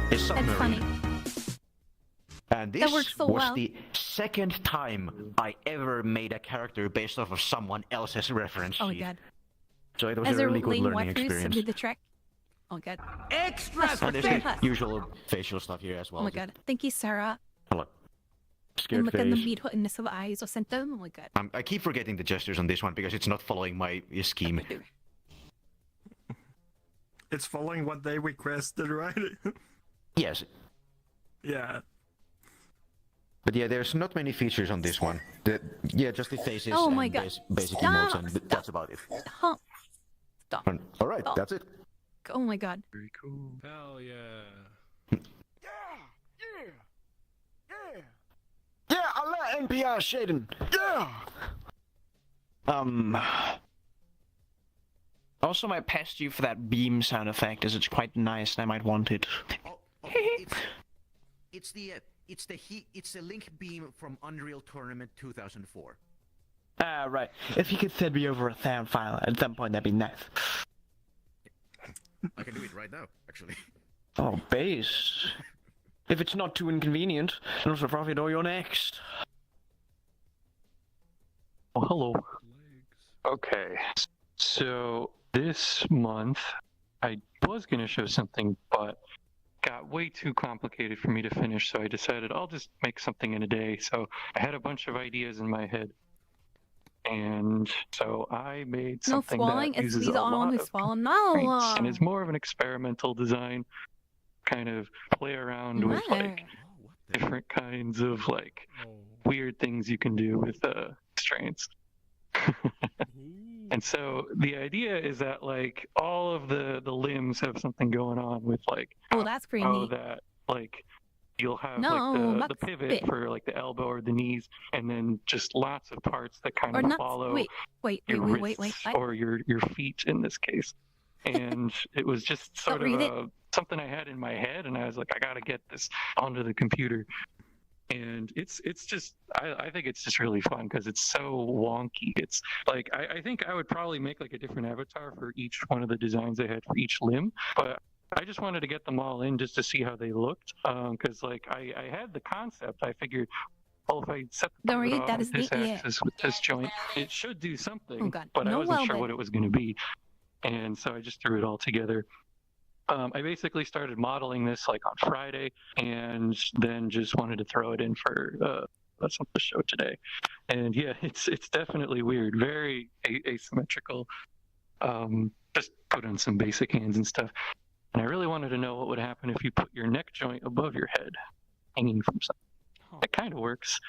That's funny. And this was the second time I ever made a character based off of someone else's reference sheet. Oh my god. So it was a really good learning experience. Did the trick. Oh my god. Extra! And there's the usual facial stuff here as well. Oh my god. Thank you, Sarah. Hello. Scared look at the beautifulness of eyes or something. Oh my god. I keep forgetting the gestures on this one because it's not following my scheme. It's following what they requested, right? Yes. Yeah. But yeah, there's not many features on this one. Just the faces and basic emotes, and that's about it. Stop. All right, that's it. Oh my god. Very cool. Hell yeah. Yeah, I let NPR Shaden. Yeah. Also might pest you for that beam sound effect, as it's quite nice and I might want it. It's the link beam from Unreal Tournament 2004. Ah, right. If you could send me over a sound file at some point, that'd be nice. I can do it right now, actually. Oh, base. If it's not too inconvenient, not for profit or you're next. Oh, hello. Okay, so this month I was going to show something, but got way too complicated for me to finish, so I decided I'll just make something in a day. So I had a bunch of ideas in my head, and so I made something that uses a lot of constraints and is more of an experimental design, kind of play around with like different kinds of like weird things you can do with constraints. And so the idea is that like all of the limbs have something going on with like that's pretty neat. That like you'll have No, like the pivot for like the elbow or the knees, and then just lots of parts that kind of follow wait, or your feet in this case. And it was just sort of something I had in my head, and I was like, I gotta get this onto the computer. And it's just I think it's just really fun because it's so wonky. It's like I think I would probably make like a different avatar for each one of the designs I had for each limb, but I just wanted to get them all in just to see how they looked, because like I had the concept. I figured, well, if I set the pivot off this axis with this joint, it should do something, but I wasn't sure what it was going to be, and so I just threw it all together. I basically started modeling this like on Friday, and then just wanted to throw it in for something to show today. And yeah, it's definitely weird, very asymmetrical. Just put on some basic hands and stuff. And I really wanted to know what would happen if you put your neck joint above your head, hanging from something. It kind of works.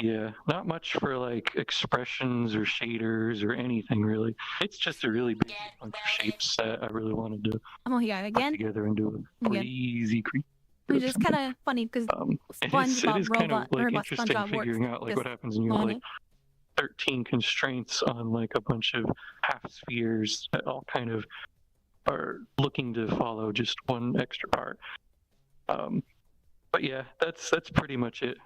Yeah, not much for like expressions or shaders or anything really. It's just a really big bunch of shapes that I really wanted to put together and do a crazy creature. Which is kind of funny because it is kind of like interesting figuring out like what happens when you have like 13 constraints on like a bunch of half spheres that all kind of are looking to follow just one extra part. But yeah, that's pretty much it.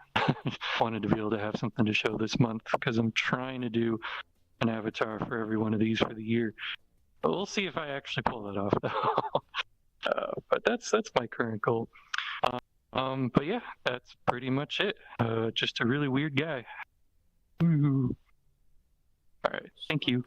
Wanted to be able to have something to show this month because I'm trying to do an avatar for every one of these for the year. But we'll see if I actually pull that off though. But that's my current goal. But yeah, that's pretty much it. Just a really weird guy. Ooh. All right, thank you.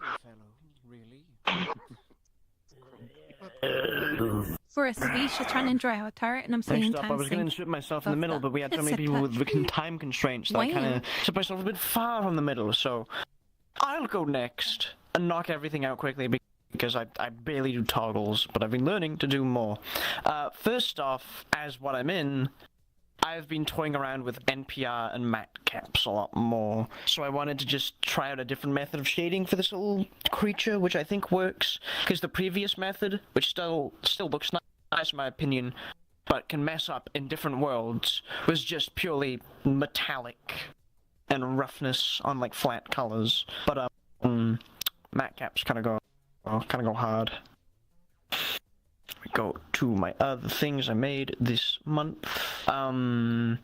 For a speech, to try and enjoy avatar, and I'm saying Next up, I was going to insert myself in the middle, but we had so many people with time constraints that I kind of set myself a bit far from the middle, so I'll go next and knock everything out quickly because I barely do toggles, but I've been learning to do more. First off, as what I'm in, I've been toying around with NPR and matte caps a lot more, so I wanted to just try out a different method of shading for this little creature, which I think works, because the previous method, which still looks nice in my opinion, but can mess up in different worlds, was just purely metallic and roughness on like flat colors. But matte caps kind of go hard. Go to my other things I made this month. I've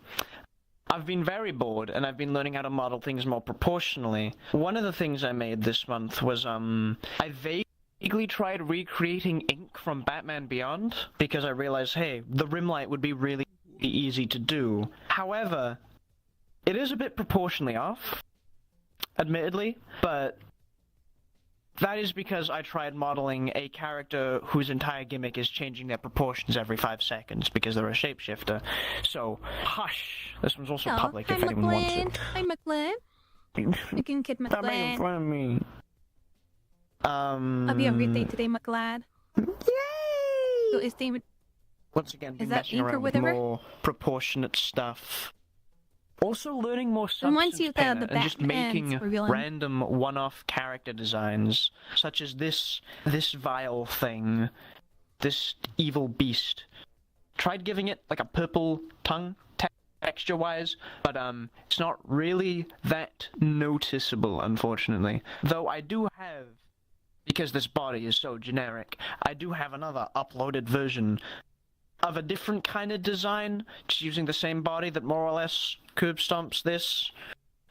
been very bored, and I've been learning how to model things more proportionally. One of the things I made this month was, I vaguely tried recreating ink from Batman Beyond, because I realized, hey, the rim light would be really easy to do. However, it is a bit proportionally off, admittedly, but that is because I tried modeling a character whose entire gimmick is changing their proportions every 5 seconds because they're a shapeshifter. So, hush! This one's also public if anyone wants it. Hi, McLean. You can kid Stop making McLean. fun of me. I'll be on your day today, McLean. Yay! So is David... Once again, Is that messing ink or around with whatever? more proportionate stuff. Also learning more Reminds substance you of paint the and just Batman's making revealing. random one-off character designs, such as this vile thing, this evil beast. Tried giving it like a purple tongue texture-wise, but it's not really that noticeable, unfortunately. Though I do have, because this body is so generic, I do have another uploaded version of a different kind of design, just using the same body that more or less curb stomps this,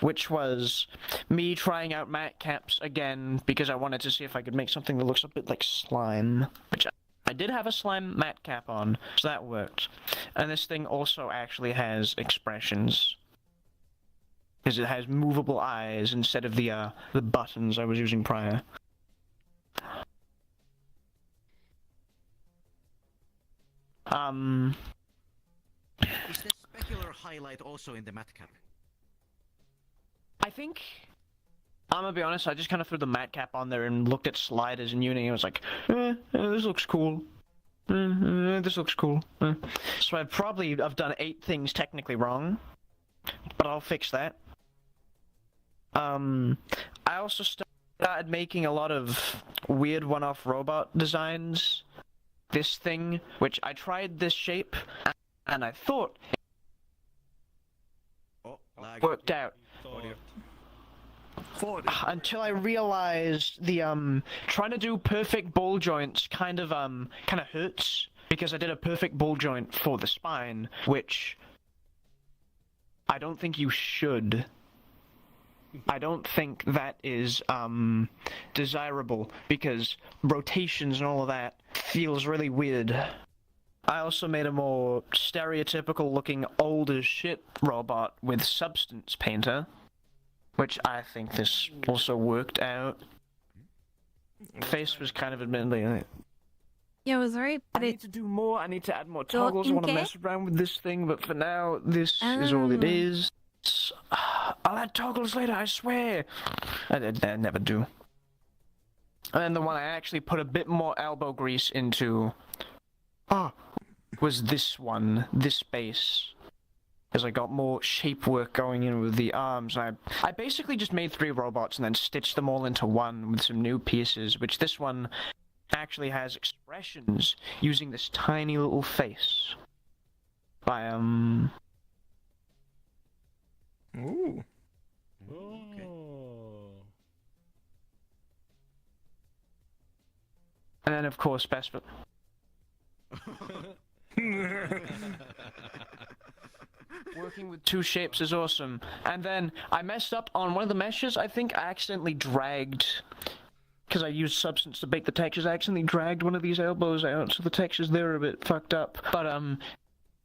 which was me trying out matte caps again, because I wanted to see if I could make something that looks a bit like slime, which I did have a slime matte cap on, so that worked. And this thing also actually has expressions, because it has movable eyes instead of the buttons I was using prior. Is the specular highlight also in the matte cap? I think, I'm gonna be honest, I just kind of threw the matte cap on there and looked at sliders in uni and was like, this looks cool. This looks cool. So I've done 8 things technically wrong, but I'll fix that. I also started making a lot of weird one-off robot designs. This thing, which I tried this shape, and I thought it worked out. Until I realized the trying to do perfect ball joints kind of hurts, because I did a perfect ball joint for the spine, which I don't think you should. I don't think that is desirable, because rotations and all of that feels really weird. I also made a more stereotypical looking old as shit robot with substance painter, which I think this also worked out. Face was kind of admittedly... Yeah, it was very... I need to do more, I need to add more toggles, I want to mess around with this thing, but for now, this is all it is. I'll add toggles later, I swear! I never do. And then the one I actually put a bit more elbow grease into was this one, this base. Because I got more shape work going in with the arms. I basically just made 3 robots and then stitched them all into one with some new pieces, which this one actually has expressions using this tiny little face. By, Ooh. Okay. And then, of course, best but... Working with 2 shapes is awesome. And then I messed up on one of the meshes. I think I accidentally dragged, because I used substance to bake the textures, I accidentally dragged one of these elbows out, so the textures there are a bit fucked up. But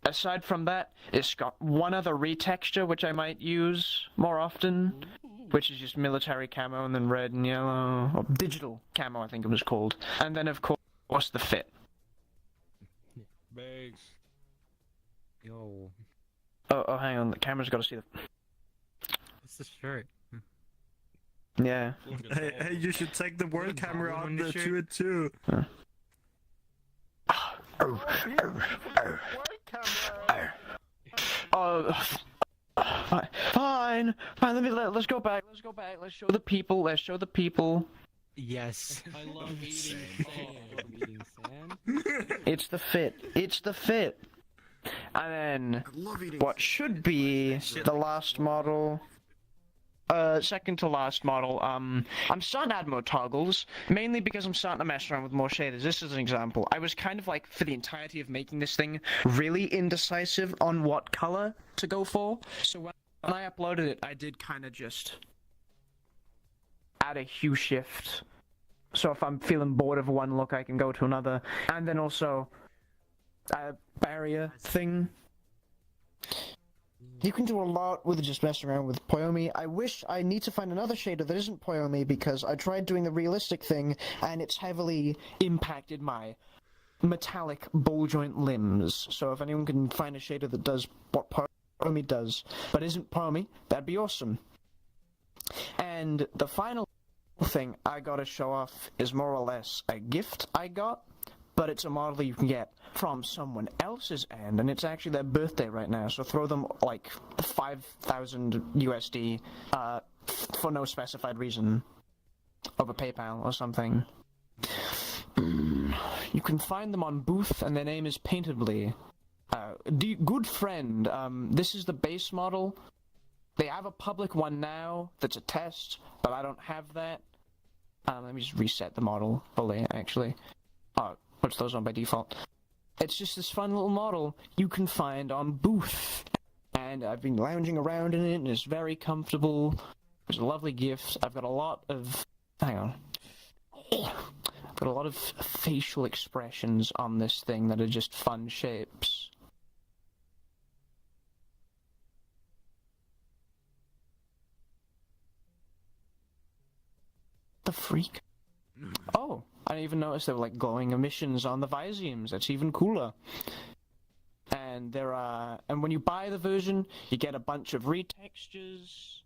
aside from that, it's got one other retexture which I might use more often, which is just military camo and then red and yellow, or digital camo I think it was called. And then of course the fit. Bags. Yo. Oh, hang on, the camera's got to see the... It's the shirt. Yeah. Hey, you should take the world camera on to it too. Fine. Let's go back. Let's show the people. Yes. I love eating sand. It's the fit. And then what should be the last model, second to last model, I'm starting to add more toggles, mainly because I'm starting to mess around with more shaders. This is an example. I was kind of like, for the entirety of making this thing, really indecisive on what color to go for. So when I uploaded it, I did kind of just add a hue shift. So if I'm feeling bored of one look, I can go to another. And then also a barrier thing. You can do a lot with just messing around with Poyomi. I wish I need to find another shader that isn't Poyomi, because I tried doing the realistic thing and it's heavily impacted my metallic ball joint limbs. So if anyone can find a shader that does what Poyomi does, but isn't Poyomi, that'd be awesome. And the final thing I gotta show off is more or less a gift I got, but it's a model you can get from someone else's end, and it's actually their birthday right now, so throw them like 5,000 USD for no specified reason over PayPal or something. You can find them on Booth, and their name is Paintably. Good friend, this is the base model. They have a public one now that's a test, but I don't have that. Let me just reset the model fully, actually. Puts those on by default. It's just this fun little model you can find on Booth. And I've been lounging around in it, and it's very comfortable. It's a lovely gift. I've got a lot of... Hang on. I've got a lot of facial expressions on this thing that are just fun shapes. The freak? Oh, I didn't even notice there were like glowing emissions on the Visiums. That's even cooler. And and when you buy the version, you get a bunch of retextures,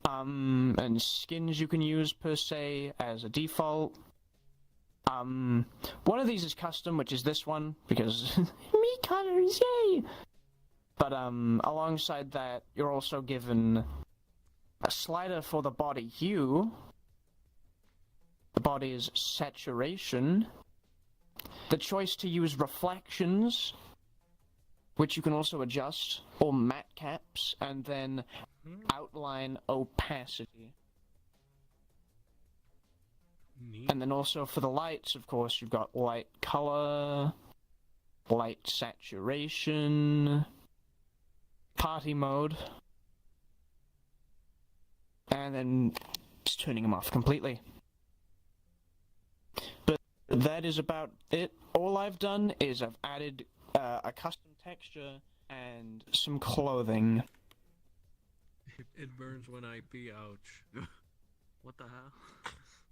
and skins you can use per se as a default. One of these is custom, which is this one, because me colors, yay! But alongside that, you're also given a slider for the body hue. The body is saturation. The choice to use reflections, which you can also adjust, or matte caps, and then outline opacity. Neat. And then also for the lights, of course, you've got light color, light saturation, party mode, and then just turning them off completely. But that is about it. All I've done is I've added a custom texture and some clothing. It burns when I pee, ouch. What the hell?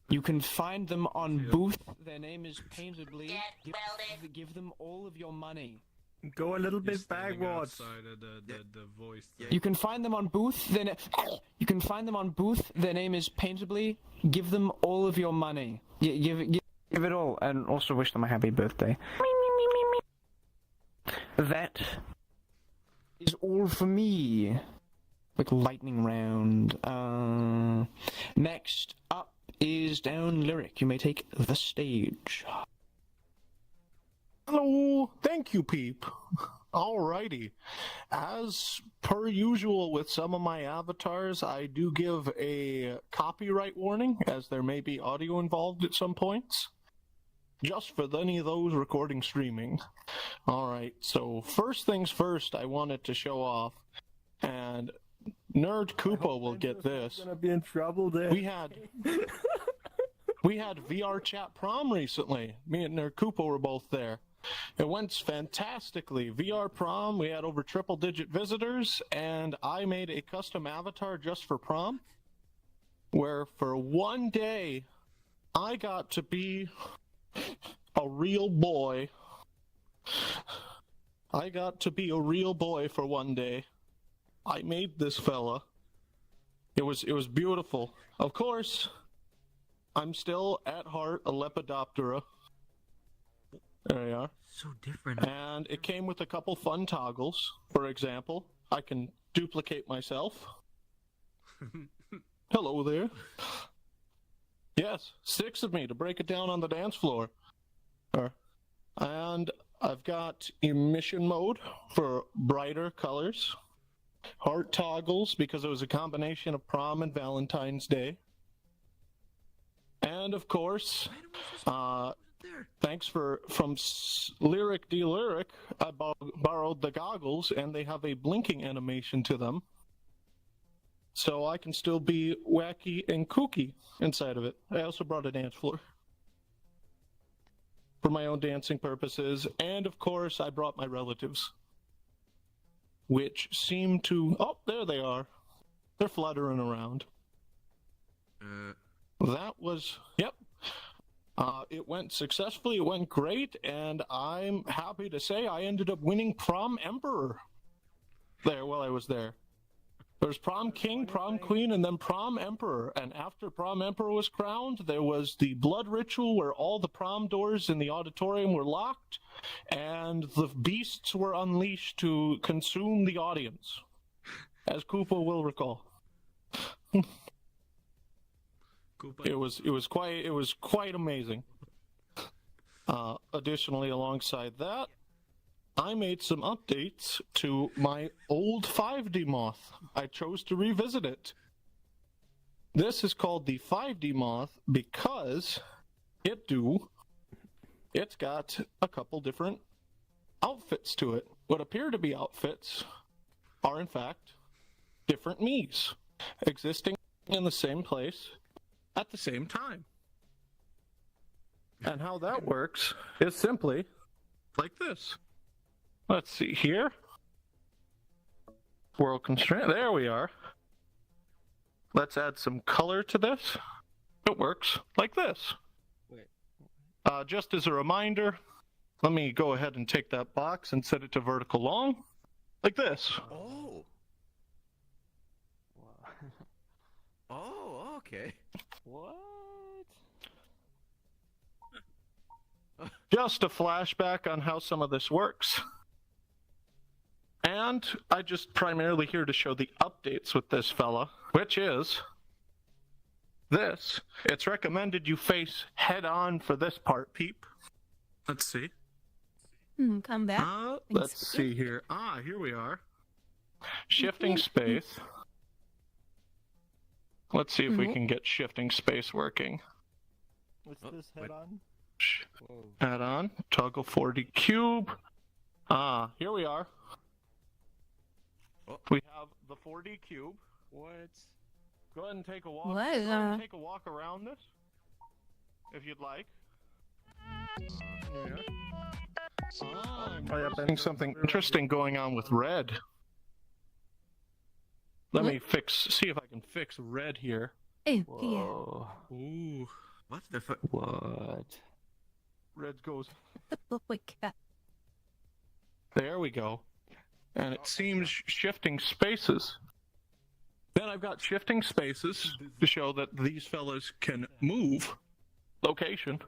You can find them on Booth. Their name is Paintably. Give them all of your money. Go a little bit backwards. The voice. You can find them on Booth. You can find them on Booth. Their name is Paintably. Give them all of your money. Give it all, and also wish them a happy birthday. That is all for me. Like lightning round. Next up is Down Lyric. You may take the stage. Hello, thank you, Peep. Alrighty. As per usual with some of my avatars, I do give a copyright warning, as there may be audio involved at some points. Just for any of those recording streaming. Alright, so first things first, I wanted to show off, and Nerd Koopa will get this. Gonna be in trouble there. We had VRChat prom recently. Me and Nerd Koopa were both there. It went fantastically. VR prom, we had over triple-digit visitors, and I made a custom avatar just for prom, where for one day, I got to be a real boy. I got to be a real boy for one day. I made this fella. It was beautiful. Of course, I'm still at heart a Lepidoptera. There we are. So different. And it came with a couple fun toggles. For example, I can duplicate myself. Hello there. Yes, 6 of me to break it down on the dance floor. And I've got emission mode for brighter colors. Heart toggles because it was a combination of prom and Valentine's Day. And of course, thanks from Lyric D Lyric, I borrowed the goggles and they have a blinking animation to them. So I can still be wacky and kooky inside of it. I also brought a dance floor for my own dancing purposes. And of course, I brought my relatives, which seem to... Oh, there they are. They're fluttering around. That was... Yep. It went successfully, it went great, and I'm happy to say I ended up winning Prom Emperor there while I was there. There's Prom King, Prom Queen, and then Prom Emperor. And after Prom Emperor was crowned, there was the blood ritual where all the prom doors in the auditorium were locked, and the beasts were unleashed to consume the audience, as Koopa will recall. It was quite amazing. Additionally, alongside that, I made some updates to my old 5D moth. I chose to revisit it. This is called the 5D moth because it's got a couple different outfits to it. What appear to be outfits are in fact different me's existing in the same place at the same time. And how that works is simply like this. Let's see here. World constraint. There we are. Let's add some color to this. It works like this. Just as a reminder, let me go ahead and take that box and set it to vertical long, like this. Oh. Oh, okay. What? just a flashback on how some of this works. And I just primarily here to show the updates with this fella, which is this. It's recommended you face head on for this part, peep. Let's see. Come back. Let's see here. Here we are. Shifting space. Let's see if we can get shifting space working. What's this head on? Head on. Toggle 40 cube. Here we are. We have the 4D cube. What? Go ahead and take a walk. What? Go ahead and take a walk around this, if you'd like. There's something interesting going on with red. Let me see if I can fix red here. Whoa. Ooh. What the fuck? What? Red goes. Like that. There we go. And it seems shifting spaces. Then I've got shifting spaces to show that these fellas can move location.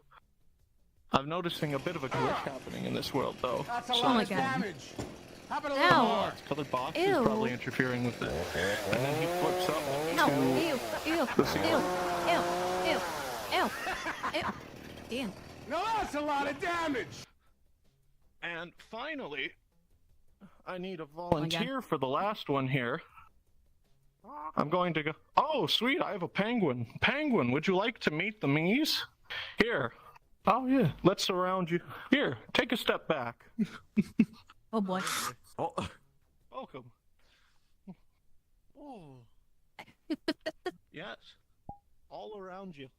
I'm noticing a bit of a glitch happening in this world, though. That's a lot of damage. Ow. Colored box is probably interfering with it. And then he flips up Ew. Damn. No, that's a lot of damage. And finally, I need a volunteer for the last one here. I'm going to go. Oh, sweet! I have a penguin. Penguin, would you like to meet the Mies? Here. Oh yeah. Let's surround you. Here, take a step back. Oh boy. Oh. Welcome. Oh. Yes. All around you.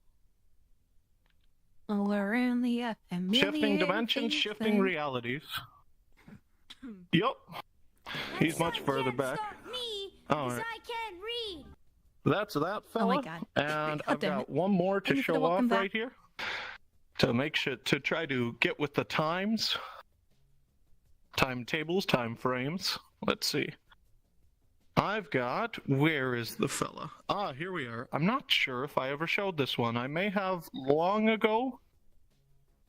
All around the Shifting dimensions, shifting realities. Yup. He's much further back. All right. I can't read. That's that fella. Oh my God. And I've got one more to show off right here. To make sure to try to get with the times. Timetables, time frames. Let's see. I've got, where is the fella? Here we are. I'm not sure if I ever showed this one. I may have long ago,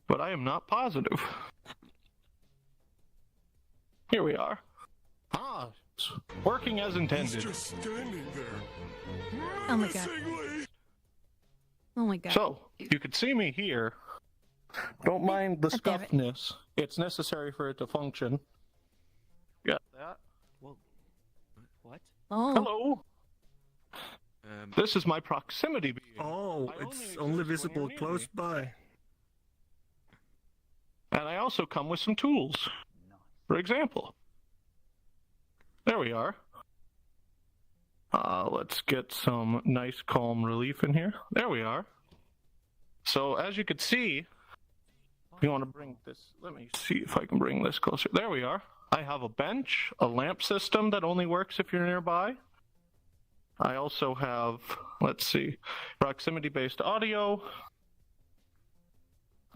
but I am not positive. Here we are. It's working as intended. He's just standing there. Oh my God. Oh my God. So, you could see me here. Don't mind the scuffness. It's necessary for it to function. Got that? Whoa. What? Oh. Hello. This is my proximity being. Oh, it's only visible close by. And I also come with some tools. For example. There we are. Let's get some nice calm relief in here. There we are. So as you could see, if you want to bring this, let me see if I can bring this closer. There we are. I have a bench, a lamp system that only works if you're nearby. I also have, let's see, proximity-based audio.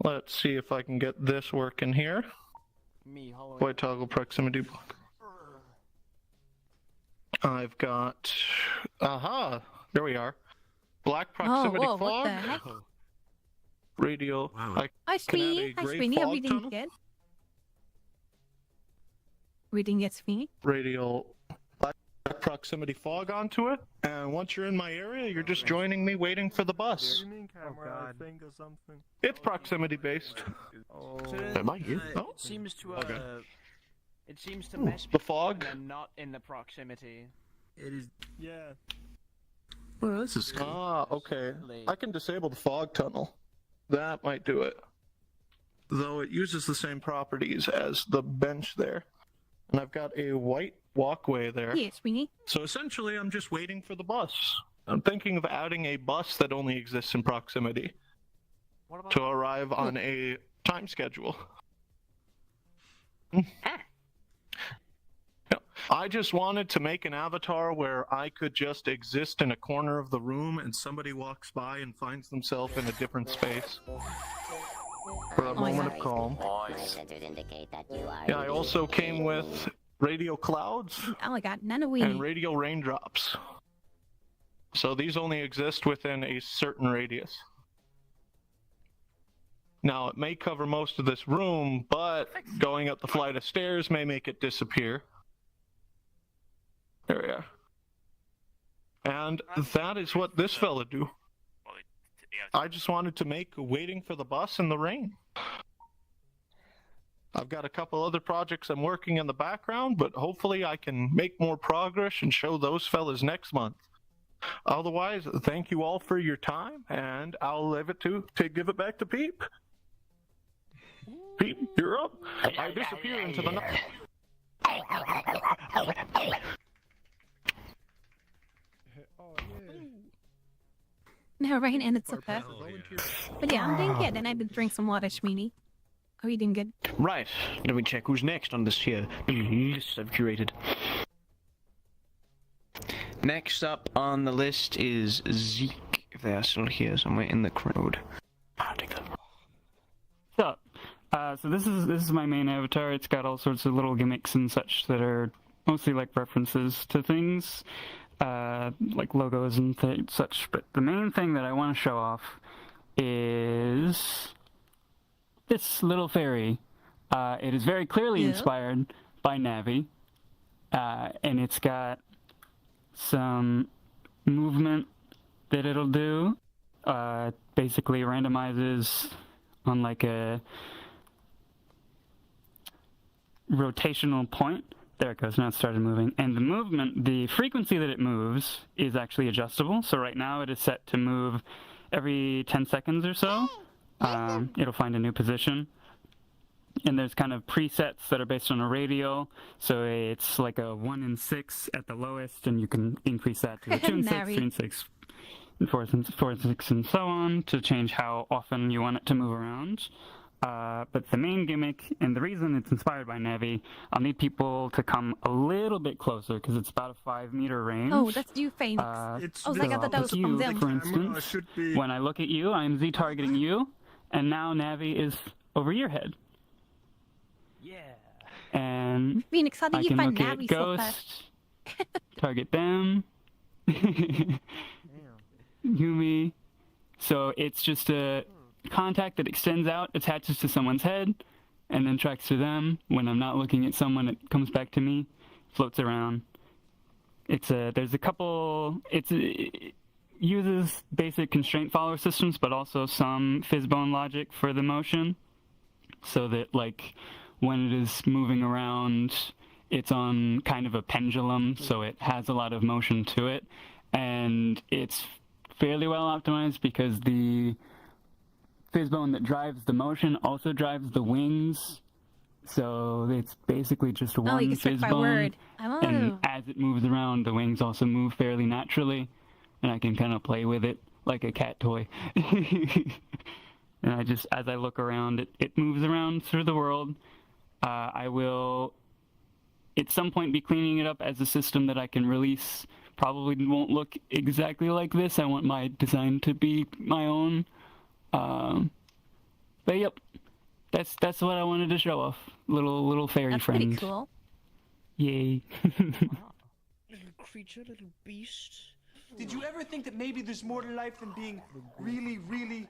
Let's see if I can get this working here. White toggle proximity block. I've got, there we are. Black proximity fog. What the heck? Radial. Hi, Sweeney. Hi, Sweeney. Everything's good. Reading it, Sweeney. Radial black proximity fog onto it. And once you're in my area, you're just joining me waiting for the bus. Camera, I think, or something. It's proximity based. Am I here? It seems to it seems to mess the fog. and not in the proximity. It is. Yeah. Well, this is okay. I can disable the fog tunnel. That might do it. Though it uses the same properties as the bench there. And I've got a white walkway there. Yes, Sweeney. So essentially, I'm just waiting for the bus. I'm thinking of adding a bus that only exists in proximity to arrive on a time schedule. I just wanted to make an avatar where I could just exist in a corner of the room and somebody walks by and finds themselves in a different space for a moment of calm. Yeah, I also came with radio clouds and radio raindrops. So these only exist within a certain radius. Now, it may cover most of this room, but going up the flight of stairs may make it disappear. There we are. And that is what this fella do. I just wanted to make waiting for the bus in the rain. I've got a couple other projects I'm working in the background, but hopefully I can make more progress and show those fellas next month. Otherwise, thank you all for your time, and I'll leave it to give it back to Peep. Peep, you're up. I disappear into the night. No rain and it's okay. But yeah, I'm doing good, and I did drink some water, Shmeeny. Are you doing good? Right. Let me check who's next on this here list I've curated. Next up on the list is Zeke, if they are still here somewhere in the crowd. What's up? So this is my main avatar. It's got all sorts of little gimmicks and such that are mostly like references to things, like logos and such. But the main thing that I want to show off is this little fairy. It is very clearly inspired by Navi, and it's got some movement that it'll do. Basically randomizes on like a rotational point. There it goes, now it started moving. And the movement, the frequency that it moves is actually adjustable. So right now it is set to move every 10 seconds or so. It'll find a new position. And there's kind of presets that are based on a radial. So it's like a 1 in 6 at the lowest, and you can increase that to a 2 in 6, 3 in 6, and 4 in 6, and so on to change how often you want it to move around. But the main gimmick, and the reason it's inspired by Navi, I'll need people to come a little bit closer because it's about a 5-meter range. Oh, that's you, Phoenix. I thought that was from them. For instance, when I look at you, I'm Z-targeting you, and now Navi is over your head. Yeah. And Phoenix, how did you find Navi so fast? Target them. Yumi. So it's just a contact that extends out, attaches to someone's head, and then tracks to them. When I'm not looking at someone, it comes back to me, floats around. There's a couple. It uses basic constraint follower systems, but also some Fizzbone logic for the motion, so that like when it is moving around, it's on kind of a pendulum, so it has a lot of motion to it, and it's fairly well optimized because the Fizzbone that drives the motion also drives the wings, so it's basically just one Fizzbone, and as it moves around, the wings also move fairly naturally, and I can kind of play with it like a cat toy. And I just, as I look around, it moves around through the world. I will, at some point, be cleaning it up as a system that I can release. Probably won't look exactly like this. I want my design to be my own. But yep, that's what I wanted to show off. Little fairy friends. That's pretty cool. Yay. Little creature, little beast. Did you ever think that maybe there's more to life than being really, really,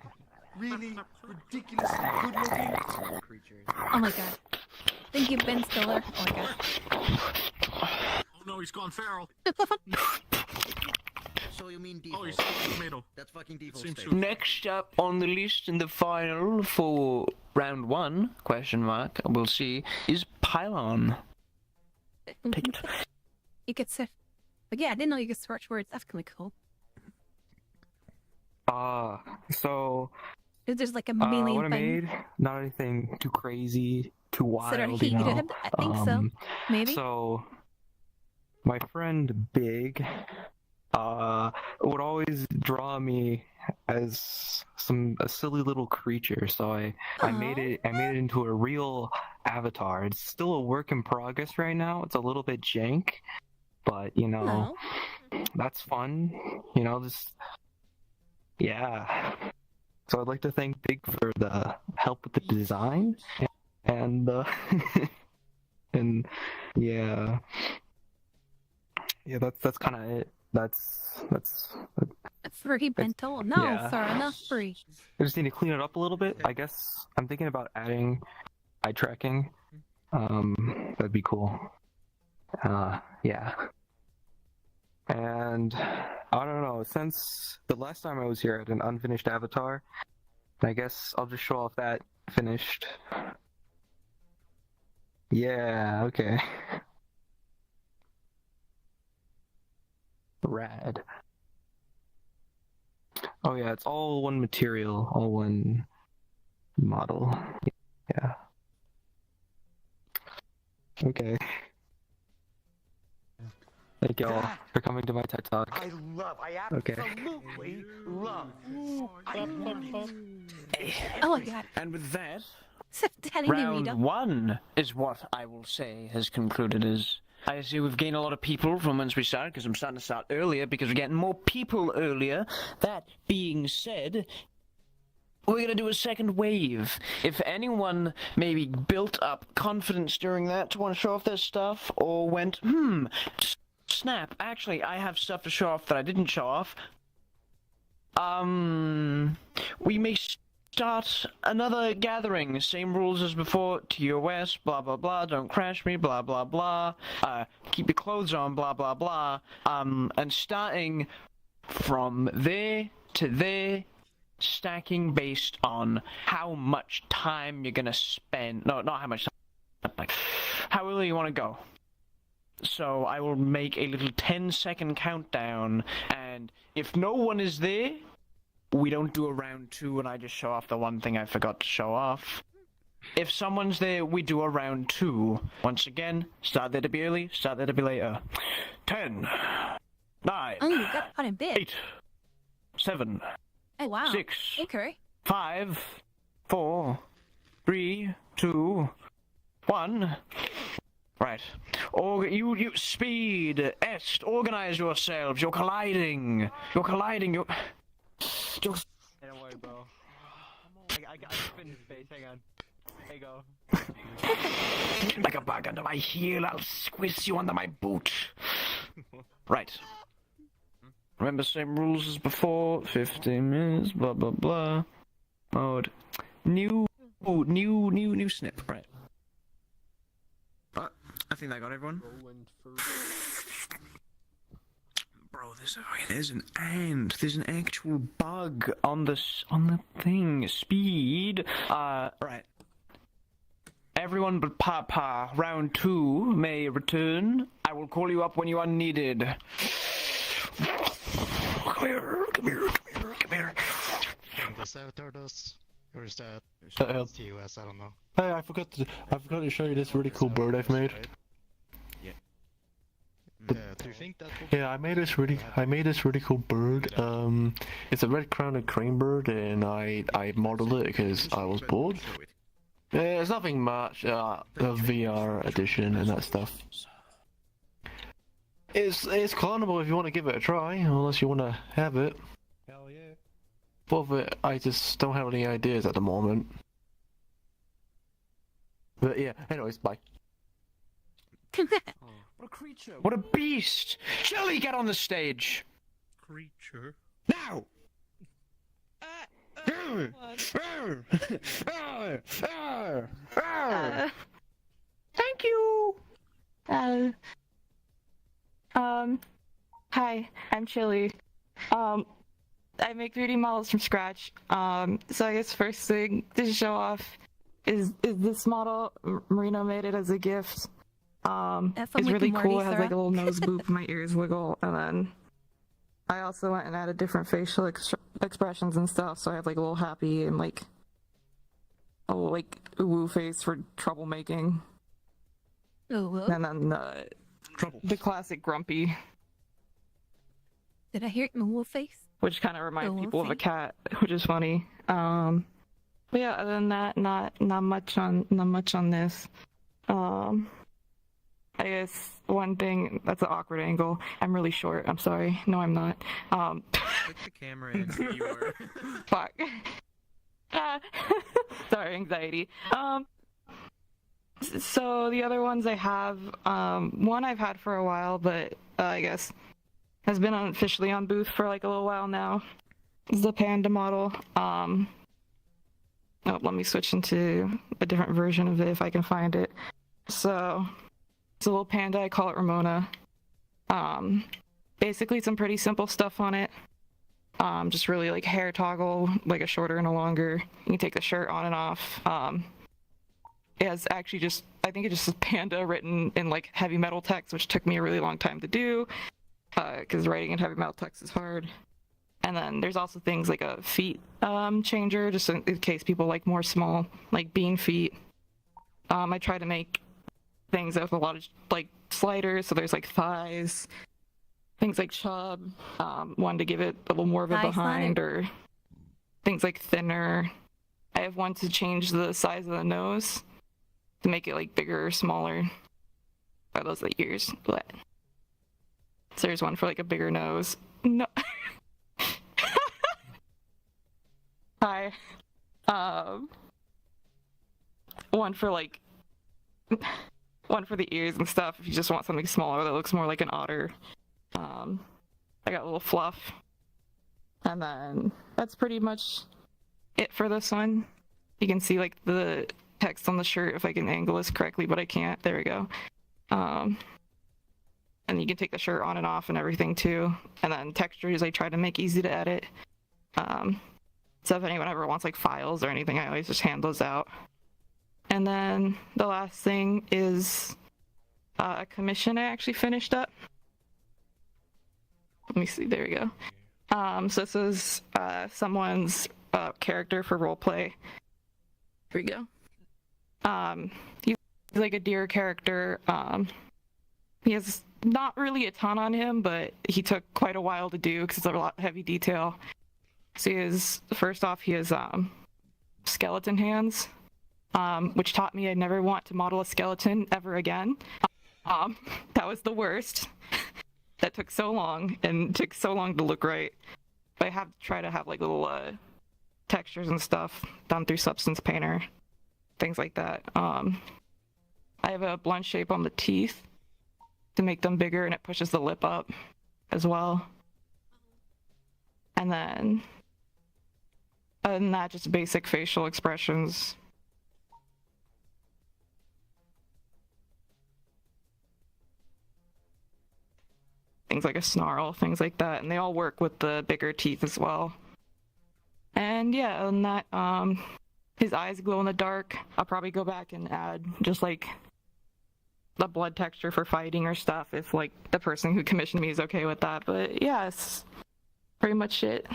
really ridiculously good looking? Oh my god. Thank you, Ben Stiller. Oh my god. Oh no, he's gone feral. So you mean default? Oh, he's in the middle. That's fucking default state. Next up on the list in the final for round 1, we'll see, is Pylon. Take it. You could search. But yeah, I didn't know you could search words. That's kind of cool. So There's like a million what I things. made, not anything too crazy, too wild. That are heated. I think so. Maybe. So my friend Big would always draw me as a silly little creature, so I made it into a real avatar. It's still a work in progress right now. It's a little bit jank, but that's fun. Yeah. So I'd like to thank Big for the help with the design, and and yeah, that's kind of it. That's Free bento? No, yeah. sir, not free. I just need to clean it up a little bit. I guess I'm thinking about adding eye tracking. That'd be cool. Yeah. And I don't know, since the last time I was here I had an unfinished avatar, I guess I'll just show off that finished. Yeah, okay. Rad. Oh yeah, it's all one material, all one model. Yeah. Okay. Thank y'all for coming to my TED Talk. I Okay. absolutely love. Oh my god. And with that, Telling me, round Rita. 1 is what I will say has concluded as... I see we've gained a lot of people from whence we started, because I'm starting to start earlier, because we're getting more people earlier. That being said, we're going to do a second wave. If anyone maybe built up confidence during that to want to show off their stuff, or went, snap, actually, I have stuff to show off that I didn't show off, we may start another gathering. Same rules as before, TOS, blah blah blah, don't crash me, blah blah blah, keep your clothes on, blah blah blah, and starting from there to there, stacking based on how much time you're gonna spend, no, not how much time, like, how early you want to go. So I will make a little 10-second countdown, and if no one is there, we don't do a round 2 and I just show off the one thing I forgot to show off. If someone's there, we do a round 2. Once again, start there to be early, start there to be later. 10, 9, Oh, you got quite a bit. 8, 7, Oh, wow. 6, Okay. 5, 4, 3, 2, 1. Right. You speed, est, organize yourselves. You're colliding. You're colliding. You're... Don't worry, bro. I got spin space. Hang on. There you go. Like a bug under my heel, I'll squish you under my boot. Right. Remember, same rules as before. 15 minutes. Blah blah blah. Mode. New snip. Right. But I think that got everyone. Bro, there's an actual bug on the thing. Speed. Right. Everyone but Papa, round 2 may return. I will call you up when you are needed. Come here. This avatar does, or is that TOS? I don't know. Hey, I forgot to show you this really cool bird I've made. Do you think that? Yeah, I made this really cool bird. It's a red-crowned crane bird, and I modeled it because I was bored. It's nothing much. The VR edition and that stuff. It's clonable if you want to give it a try, unless you want to have it. Hell yeah. But I just don't have any ideas at the moment. But yeah, anyways, bye. What a creature! What a beast! Shelly, get on the stage! Creature? Now! Thank you! Hi, I'm Chili. I make 3D models from scratch. So I guess first thing to show off is this model. Marino made it as a gift. It's really cool. It has like a little nose boop, my ears wiggle, and then I also went and added different facial expressions and stuff. So I have like a little happy and like a little like woo face for troublemaking. And then the classic grumpy. Did I hear woo face? Which kind of reminds people of a cat, which is funny. But yeah, other than that, not much on this. I guess one thing that's an awkward angle. I'm really short. I'm sorry. No, I'm not. Click the camera and see you are. Fuck. Sorry, anxiety. So the other ones I have, one I've had for a while, but I guess has been officially on booth for like a little while now. This is the panda model. Oh, let me switch into a different version of it if I can find it. So, it's a little panda, I call it Ramona. Basically some pretty simple stuff on it. Just really like hair toggle, like a shorter and a longer. You can take the shirt on and off. It has actually just, I think it just says panda written in like heavy metal text, which took me a really long time to do, because writing in heavy metal text is hard. And then there's also things like a feet changer, just in case people like more small, like bean feet. I try to make things with a lot of like sliders, so there's like thighs, things like chub, one to give it a little more of a behind, or things like thinner. I have one to change the size of the nose to make it like bigger or smaller. Are those the ears? What? So there's one for like a bigger nose. No. Hi. One for like one for the ears and stuff if you just want something smaller that looks more like an otter. I got a little fluff. And then that's pretty much it for this one. You can see like the text on the shirt if I can angle this correctly, but I can't. There we go. And you can take the shirt on and off and everything too. And then textures I try to make easy to edit. So if anyone ever wants like files or anything, I always just hand those out. And then the last thing is a commission I actually finished up. Let me see, there we go. So this is someone's character for roleplay. Here we go. He's like a deer character. He has not really a ton on him, but he took quite a while to do because it's a lot of heavy detail. So he is, first off, he has skeleton hands, which taught me I never want to model a skeleton ever again. That was the worst. That took so long, and took so long to look right. But I have to try to have like little textures and stuff done through Substance Painter, things like that. I have a blunt shape on the teeth to make them bigger, and it pushes the lip up as well. And then, other than that, just basic facial expressions. Things like a snarl, things like that, and they all work with the bigger teeth as well. And yeah, other than that, his eyes glow in the dark. I'll probably go back and add just like the blood texture for fighting or stuff if like the person who commissioned me is okay with that. But yeah, it's pretty much it.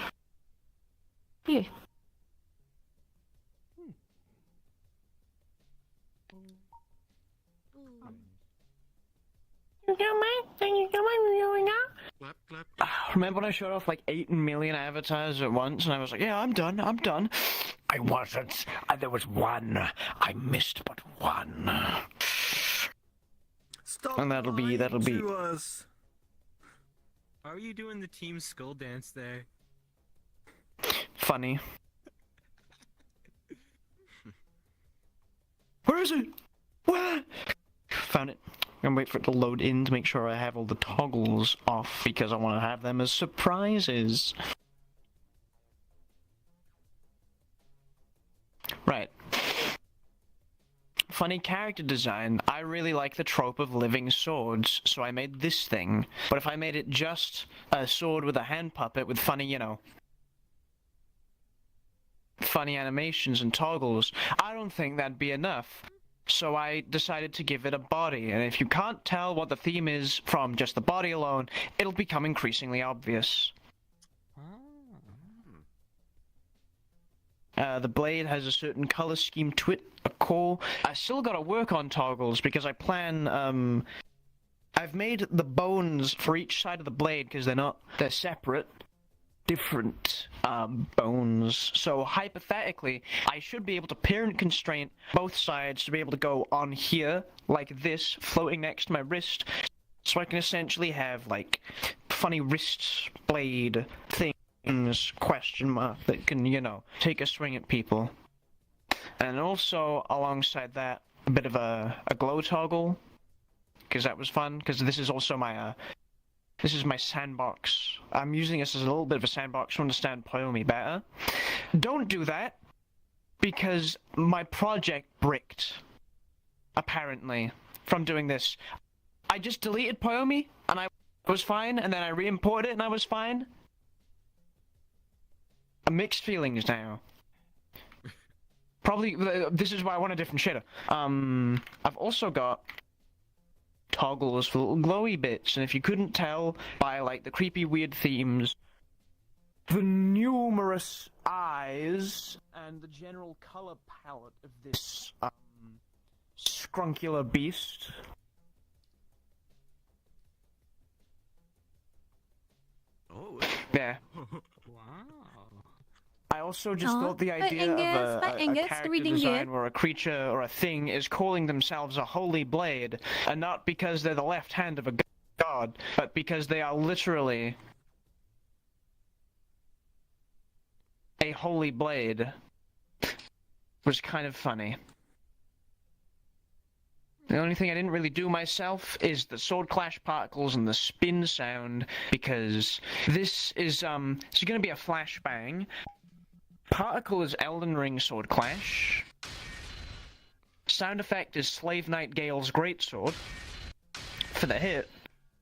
Yeah. Remember when I showed off like 8 million avatars at once and I was like, yeah, I'm done. I wasn't. There was one. I missed but one. Stop and that'll be to us. How are you doing the team skull dance there? Funny. Where is it? Where? Found it. I'm gonna wait for it to load in to make sure I have all the toggles off because I want to have them as surprises. Right. Funny character design. I really like the trope of living swords, so I made this thing. But if I made it just a sword with a hand puppet with funny, you know, funny animations and toggles, I don't think that'd be enough. So I decided to give it a body, and if you can't tell what the theme is from just the body alone, it'll become increasingly obvious. The blade has a certain color scheme to it, a core. I still gotta work on toggles because I plan, I've made the bones for each side of the blade because they're separate. Different bones. So hypothetically, I should be able to parent constraint both sides to be able to go on here like this, floating next to my wrist, so I can essentially have like funny wrist blade things, question mark, that can, you know, take a swing at people. And also alongside that, a bit of a glow toggle, because that was fun, because this is also my This is my sandbox. I'm using this as a little bit of a sandbox to understand Pyomi better. Don't do that, because my project bricked, apparently, from doing this. I just deleted Pyomi, and I was fine, and then I re-imported it, and I was fine. Mixed feelings now. Probably, this is why I want a different shader. I've also got toggles for little glowy bits, and if you couldn't tell by, like, the creepy weird themes, the numerous eyes, and the general color palette of this, scruncular beast. Oh. Yeah. Wow. I also just thought the idea of a character design where a creature or a thing is calling themselves a holy blade, and not because they're the left hand of a god, but because they are literally a holy blade, was kind of funny. The only thing I didn't really do myself is the sword clash particles and the spin sound, because this is going to be a flashbang. Particle is Elden Ring sword clash. Sound effect is Slave Knight Gale's greatsword for the hit,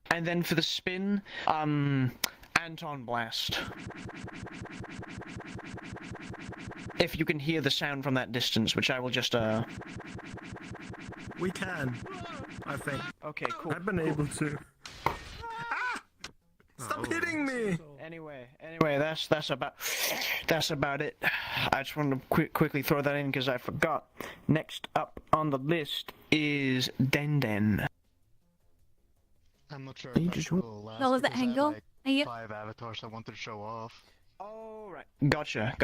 and then for the spin, Anton Blast. If you can hear the sound from that distance, which I will just We can, I think. Okay, cool. I've been able to. Stop hitting me! Anyway, that's about it. I just wanted to quickly throw that in because I forgot. Next up on the list is Den. I'm not sure if that's cool. What was the angle? Are you 5 avatars I wanted to show off. Alright. Gotcha.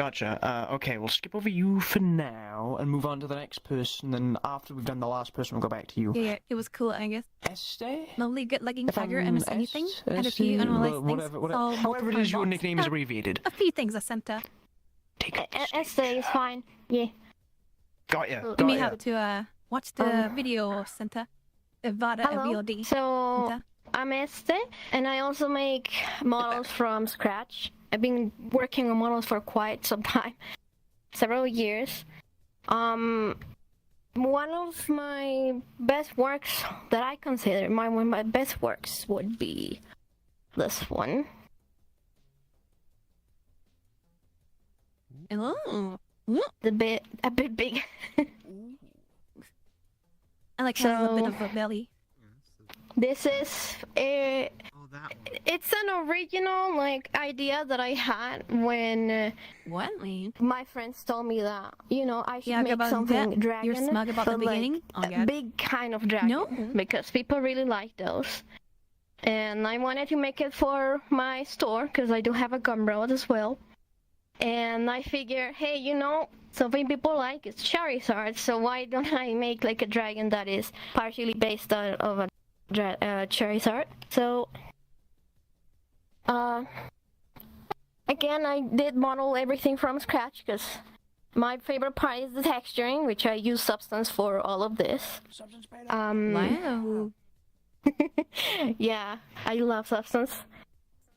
Okay, we'll skip over you for now and move on to the next person, then after we've done the last person, we'll go back to you. Yeah, it was cool, Angus. Este? Lovely, good-looking tiger, and Miss Anything. And a few unrealized things. Whatever. However it is your nickname is abbreviated. A few things I sent her. Este is fine. Yeah. Got ya. You may have to watch the video center. Vada Hello. VOD. So, I'm Este, and I also make models from scratch. I've been working on models for quite some time, several years. One of my best works that I consider one of my best works would be this one. Oh, a bit big. I like having a bit of a belly. This is it's an original idea that I had when my friends told me that I should make something dragon. You're smug about the beginning? A big kind of dragon, because people really like those. And I wanted to make it for my store because I do have a Gumroad as well. And I figure, hey, something people like is Charizard, so why don't I make a dragon that is partially based out of a Charizard. So again, I did model everything from scratch because my favorite part is the texturing, which I use Substance for all of this. Wow. Yeah, I love Substance.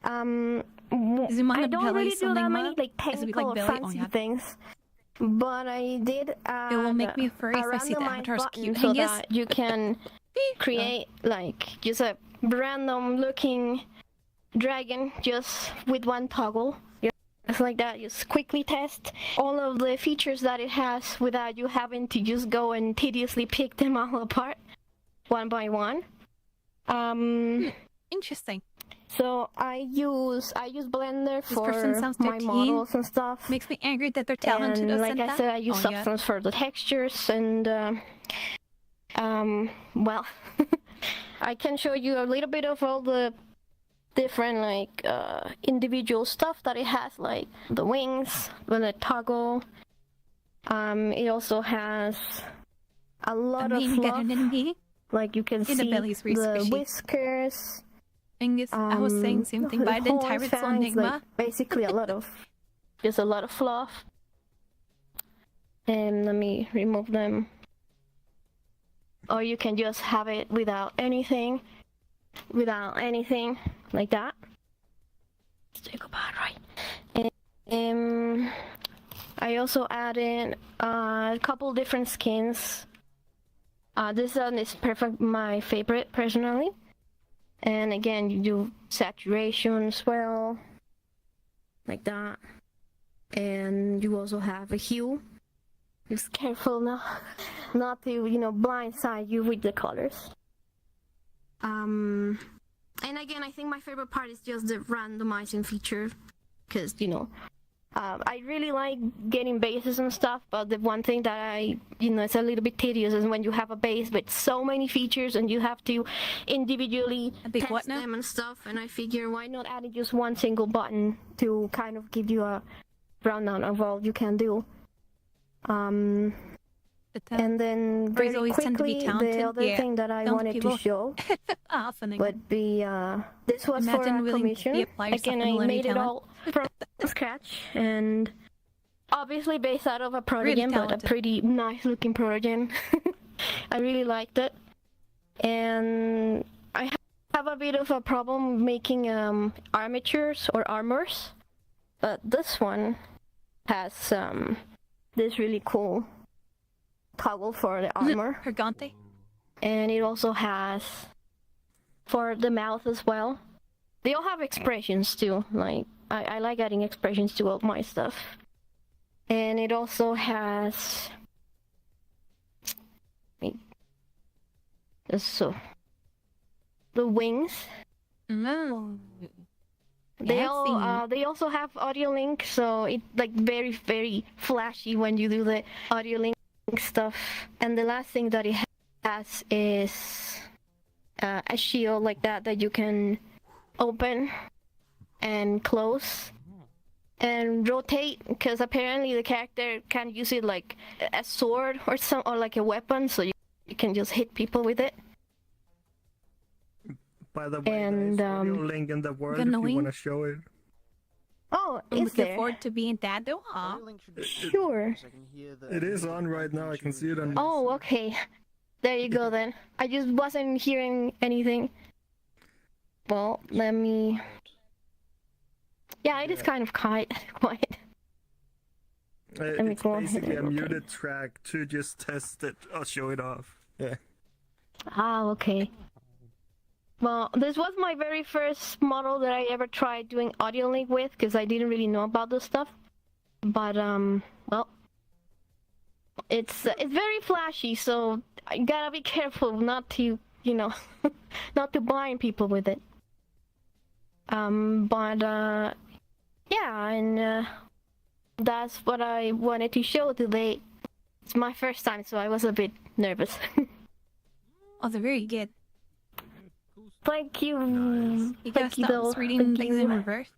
I don't really do that many technical or fancy things, but I did it will make me furry if I see the avatar's cute. so that you can create just a random looking dragon just with one toggle. Just like that, just quickly test all of the features that it has without you having to just go and tediously pick them all apart one by one. Interesting. So I use Blender for my models and stuff. Makes me angry that they're talented. And like I said, I use Substance for the textures and well, I can show you a little bit of all the different individual stuff that it has, like the wings with a toggle. It also has a lot of fluff. Like you can see the whiskers. Angus, I was saying the same thing, but I didn't type it so Enigma. Basically a lot of fluff. And let me remove them. Or you can just have it without anything. like that. Let's take a bite, right? And I also added a couple different skins. This one is my favorite personally. And again, you do saturation as well, like that. And you also have a hue. Just careful not to, blindside you with the colors. And again, I think my favorite part is just the randomizing feature, because, I really like getting bases and stuff, but the one thing that it's a little bit tedious is when you have a base with so many features and you have to individually test them and stuff, and I figure why not add just one single button to kind of give you a rundown of all you can do. And then very quickly, the other thing that I wanted to show would be, this was for a commission. Again, I made it all from scratch, and obviously based out of a protogen, but a pretty nice looking protogen. I really liked it. And I have a bit of a problem making armatures or armors, but this one has this really cool toggle for the armor. Hergante. And it also has for the mouth as well. They all have expressions too. Like I like adding expressions to all my stuff. And it also has so the wings. No. They also have audio link, so it's like very, very flashy when you do the audio link stuff. And the last thing that it has is a shield like that you can open and close and rotate, because apparently the character can use it like a sword or like a weapon, so you can just hit people with it. By the way, there's audio link in the world if you want to show it. Oh, I'm looking forward to being that though. Sure. It is on right now. I can see it on. Oh, okay. There you go then. I just wasn't hearing anything. Well, let me. Yeah, it is kind of quiet. It's basically a muted track to just test it or show it off. Yeah. Ah, okay. Well, this was my very first model that I ever tried doing audio link with, because I didn't really know about this stuff. But well, it's very flashy, so I gotta be careful not to, not to blind people with it. But yeah, and that's what I wanted to show today. It's my first time, so I was a bit nervous. Oh, they're very good. Thank you. Nice. You gotta stop reading things in reverse.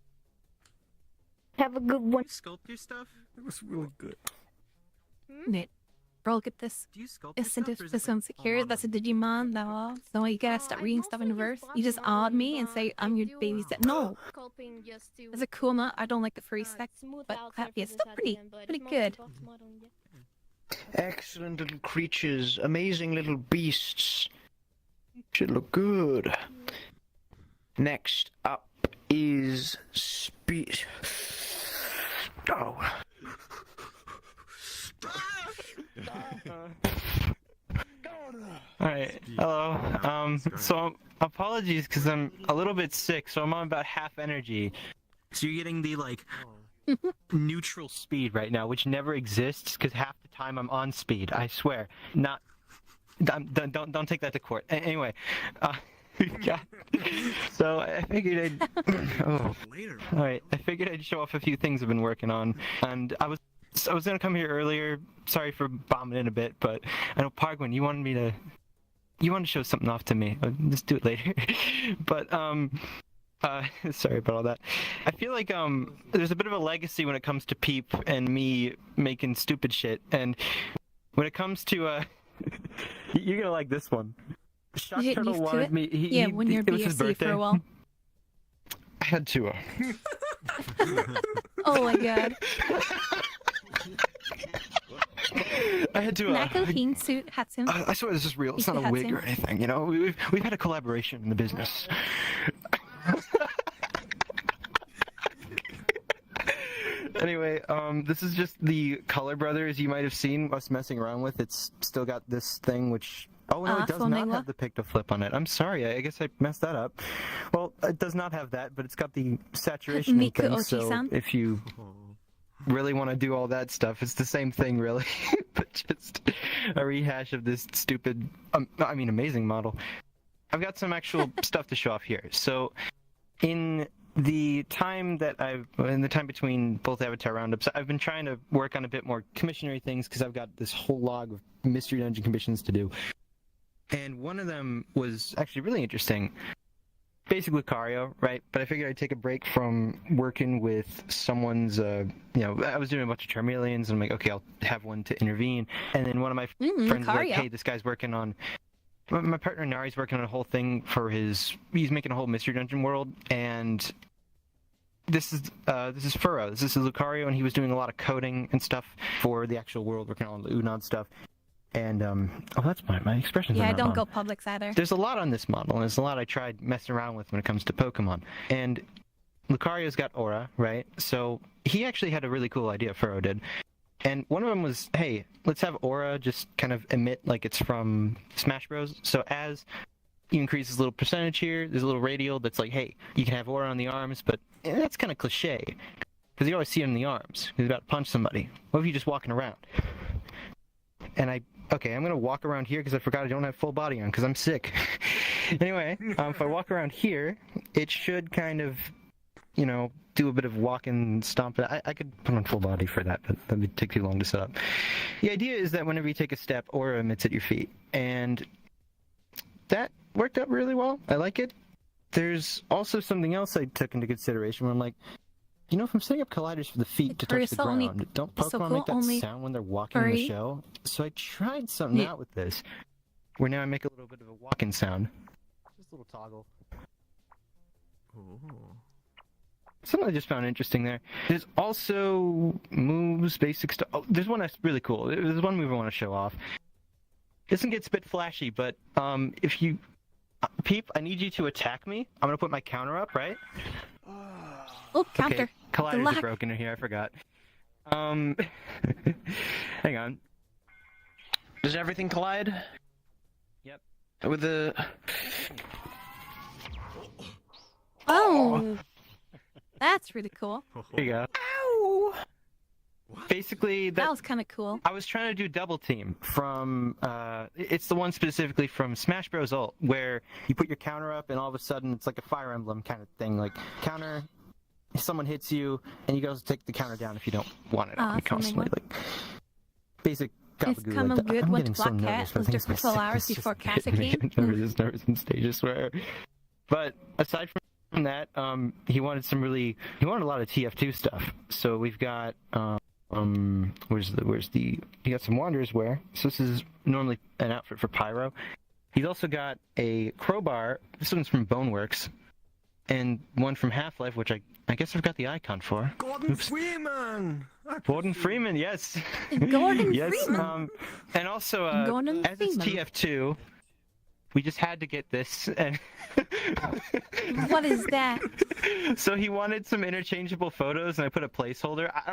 Have a good one. Sculpt your stuff? It was really good. Nit. Bro, look at this. Isn't this insecure? That's a Digimon, though. So you gotta stop reading stuff in reverse. You just awed me and say, I'm your babysit. No! It's a cool nut. I don't like the furry sex, but it's still pretty good. Excellent little creatures, amazing little beasts. Should look good. Next up is Oh. Alright, hello. So apologies because I'm a little bit sick, so I'm on about half energy. So you're getting the neutral speed right now, which never exists because half the time I'm on speed. I swear. Not. Don't take that to court. Anyway, yeah. So I figured I figured I'd show off a few things I've been working on, and I was gonna come here earlier. Sorry for bombing in a bit, but I know Pargwin, you wanted to show something off to me. Let's do it later. But sorry about all that. I feel like there's a bit of a legacy when it comes to Peep and me making stupid shit, and when it comes to you're gonna like this one. Shock Turtle wanted me. When you're BSC for a while. I had to. Oh my god. I had to. Nako King suit Hatsune. I swear this is real. It's not a wig or anything. We've had a collaboration in the business. Anyway, this is just the Color Brothers you might have seen us messing around with. It's still got this thing which... Oh, no, it does not have the picto flip on it. I'm sorry, I guess I messed that up. Well, it does not have that, but it's got the saturation and things, so if you really want to do all that stuff, it's the same thing, really. But just a rehash of this stupid, amazing model. I've got some actual stuff to show off here. So, in the time between both Avatar Roundups, I've been trying to work on a bit more commissionary things, because I've got this whole log of Mystery Dungeon commissions to do. And one of them was actually really interesting. Basic Lucario, right? But I figured I'd take a break from working with someone's, I was doing a bunch of Charmeleons, and I'm like, okay, I'll have one to intervene. And then one of my friends was like, hey, this guy's working on... My partner Nari's working on a whole thing for he's making a whole Mystery Dungeon world, and this is Furrow. This is Lucario, and he was doing a lot of coding and stuff for the actual world, working on the Unod stuff. And, that's my expressions. Yeah, don't go Publix either. There's a lot on this model, and there's a lot I tried messing around with when it comes to Pokemon. And Lucario's got Aura, right? So he actually had a really cool idea, Furrow did. And one of them was, hey, let's have Aura just kind of emit like it's from Smash Bros. So as you increase this little percentage here, there's a little radial that's like, hey, you can have Aura on the arms, but that's kind of cliche. Because you always see it in the arms. He's about to punch somebody. What if you're just walking around? And I'm going to walk around here because I forgot I don't have full body on because I'm sick. Anyway, if I walk around here, it should kind of, do a bit of walking, stomping. I could put on full body for that, but that would take too long to set up. The idea is that whenever you take a step, Aura emits at your feet. And that worked out really well. I like it. There's also something else I took into consideration where I'm like, if I'm setting up colliders for the feet to touch the ground, don't Pokemon make that sound when they're walking in the show? So I tried something out with this, where now I make a little bit of a walking sound. Just a little toggle. Something I just found interesting there. There's also moves, basic stuff. Oh, there's one that's really cool. There's one move I want to show off. This one gets a bit flashy, but if you... Peep, I need you to attack me. I'm going to put my counter up, right? Oh, counter. Okay, colliders are broken in here, I forgot. Hang on. Does everything collide? Yep. With the... Oh! That's really cool. There you go. Ow! Basically, that was kind of cool. I was trying to do double team from, it's the one specifically from Smash Bros. Ult, where you put your counter up and all of a sudden it's like a Fire Emblem kind of thing, like counter, someone hits you, and you go take the counter down if you don't want it on constantly, like basic It's kind of good when Black Cat was there for 12 hours before Casa came. Nervous in stages where, but aside from that, he wanted a lot of TF2 stuff. So we've got, he got some Wanderer's wear. So this is normally an outfit for Pyro. He's also got a crowbar. This one's from Boneworks, and one from Half-Life, which I guess I've got the icon for. Gordon Freeman! Gordon Freeman, yes. Gordon yes, Freeman. And also, as it's TF2, we just had to get this. And what is that? So he wanted some interchangeable photos, and I put a placeholder. I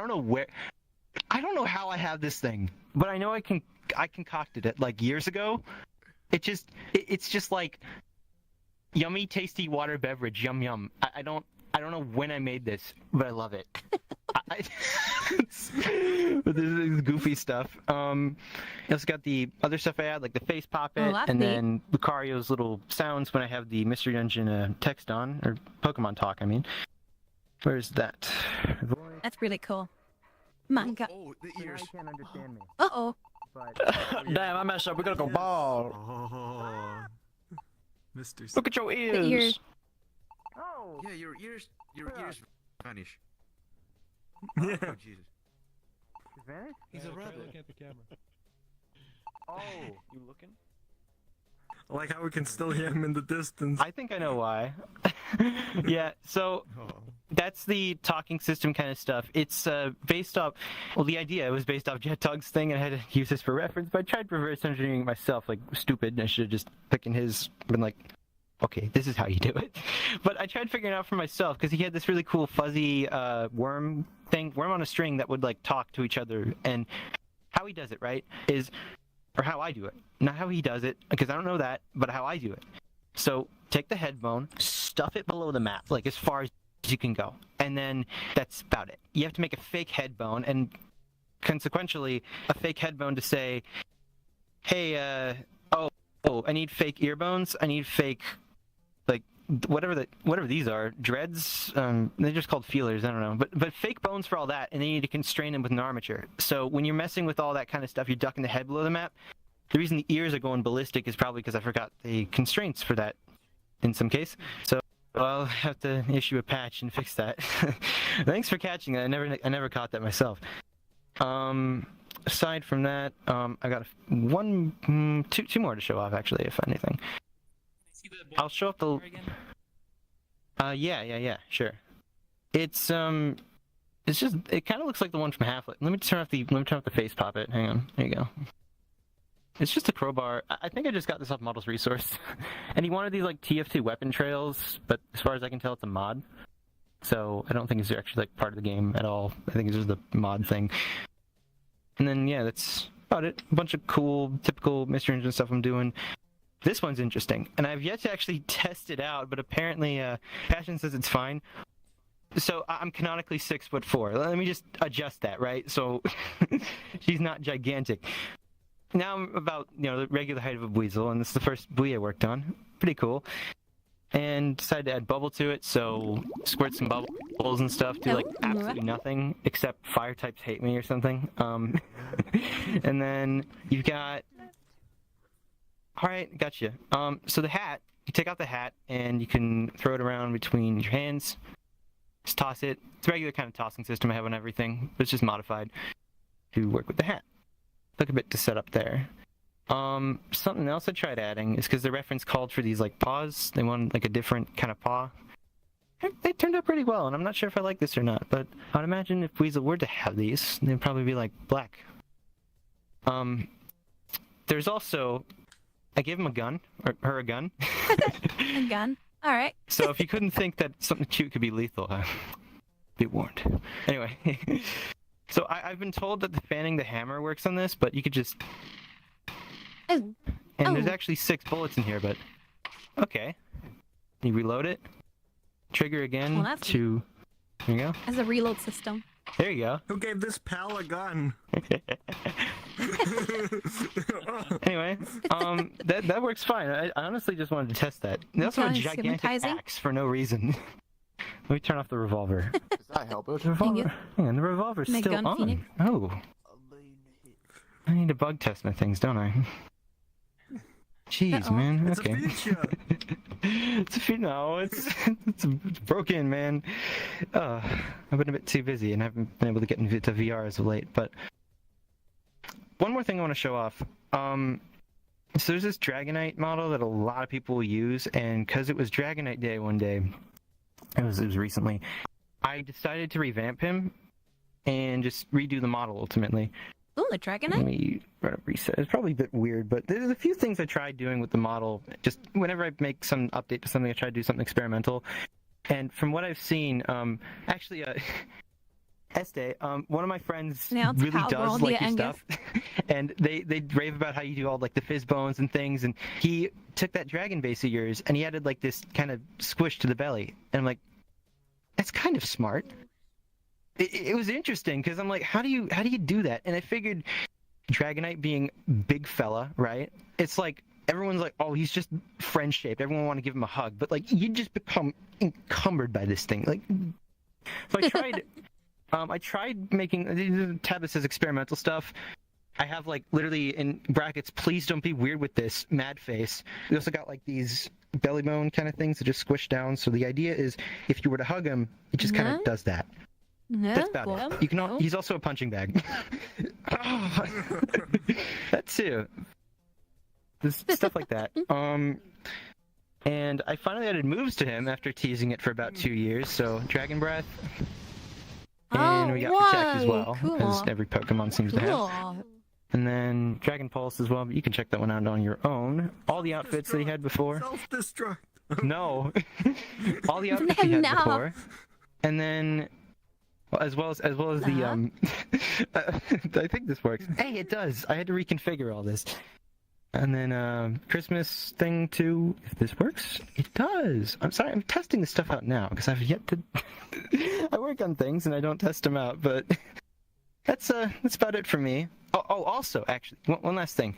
don't know how I have this thing, but I know I concocted it like years ago. It's just like yummy, tasty water beverage, yum yum. I don't know when I made this, but I love it. But this is goofy stuff. I also got the other stuff I had, like the face poppet, and then Lucario's little sounds when I have the Mystery Dungeon text on, or Pokemon talk, I mean. Where's that? That's really cool. My God. Oh, the ears. can't understand me. Uh-oh. Damn, I messed up. We gotta go ball. Oh. Mr. Look at your ears. The ears. Oh. Yeah, your ears vanish. Yeah. Oh, Jesus. Vanish? He's a rabbit. Look at the camera. Oh. You looking? I like how we can still hear him in the distance. I think I know why. Yeah, so that's the talking system kind of stuff. It's based off, the idea was based off Jet Tug's thing, and I had to use this for reference, but I tried reverse engineering it myself, like stupid. I should have just taken his, been like, okay, this is how you do it. But I tried figuring it out for myself because he had this really cool fuzzy worm on a string that would like talk to each other. And how he does it, right, or how I do it. Not how he does it, because I don't know that, but how I do it. So take the head bone, stuff it below the map, like as far as you can go. And then that's about it. You have to make a fake head bone, and consequentially, a fake head bone to say, hey, I need fake ear bones, I need fake, like, whatever these are, dreads, they're just called feelers, I don't know, but fake bones for all that, and then you need to constrain them with an armature. So when you're messing with all that kind of stuff, you're ducking the head below the map. The reason the ears are going ballistic is probably because I forgot the constraints for that in some case. So I'll have to issue a patch and fix that. Thanks for catching that. I never caught that myself. Aside from that, I got two more to show off actually, if anything. I'll show up the. Yeah, sure. It's just it kind of looks like the one from Half-Life. Let me turn off the face puppet. Hang on, there you go. It's just a crowbar. I think I just got this off Models Resource, and he wanted these like TF2 weapon trails, but as far as I can tell, it's a mod. So I don't think it's actually like part of the game at all. I think it's just the mod thing. And then yeah, that's about it. A bunch of cool, typical Mr. Engine stuff I'm doing. This one's interesting, and I've yet to actually test it out, but apparently Passion says it's fine. So I'm canonically 6'4". Let me just adjust that, right? So she's not gigantic. Now I'm about, the regular height of a weasel, and this is the first buoy I worked on. Pretty cool. And decided to add bubble to it, so squirt some bubbles and stuff, do like absolutely nothing, except fire types hate me or something. And then you've got... Alright, gotcha. So the hat, you take out the hat, and you can throw it around between your hands. Just toss it. It's a regular kind of tossing system I have on everything, but it's just modified to work with the hat. Took a bit to set up there. Something else I tried adding is because the reference called for these like paws. They wanted like a different kind of paw. They turned out pretty well, and I'm not sure if I like this or not, but I'd imagine if Weasel were to have these, they'd probably be like black. There's also, I gave him a gun, or her a gun. A gun. All right. So if you couldn't think that something cute could be lethal, be warned. Anyway. So I've been told that the fanning the hammer works on this, but you could just... And there's actually 6 bullets in here, but... Okay. You reload it. Trigger again to... There you go. As a reload system. There you go. Who gave this pal a gun? Anyway, that works fine. I honestly just wanted to test that. They also have a gigantic axe for no reason. Let me turn off the revolver. Does that help us? Revolver. Hang on, the revolver's still on. Phoenix. Oh. I need to bug test my things, don't I? Jeez, man. It's okay. a feature. It's a feature. No, it's broken, man. I've been a bit too busy and haven't been able to get into VR as of late. But one more thing I want to show off. So there's this Dragonite model that a lot of people use, and because it was Dragonite Day one day, it was recently, I decided to revamp him and just redo the model ultimately. Ooh, the Dragonite? Let me run a reset. It's probably a bit weird, but there's a few things I tried doing with the model. Just whenever I make some update to something, I try to do something experimental. And from what I've seen, actually, Este, one of my friends really does like your stuff, and they rave about how you do all like the fizz bones and things. And he took that dragon base of yours and he added like this kind of squish to the belly, and I'm like, that's kind of smart. It was interesting because I'm like, how do you do that? And I figured Dragonite being big fella, right? It's like everyone's like, oh, he's just friend shaped. Everyone want to give him a hug, but like you just become encumbered by this thing. Like, so I tried. I tried making tab that says experimental stuff. I have like literally in brackets, please don't be weird with this, mad face. We also got like these belly bone kind of things that just squish down. So the idea is if you were to hug him, it just kind of does that. That's about it. You can. He's also a punching bag. That too. Stuff like that. And I finally added moves to him after teasing it for about 2 years. So Dragon Breath. And we got Protect as well, as every Pokemon seems to have. And then Dragon Pulse as well, but you can check that one out on your own. All the outfits that he had before. Self-destruct. No. All the outfits you had before. And then, well, as well as the I think this works. Hey, it does. I had to reconfigure all this. And then Christmas thing too. If this works, it does. I'm sorry, I'm testing this stuff out now because I've yet to. I work on things and I don't test them out, but that's about it for me. Oh, also, actually, one last thing.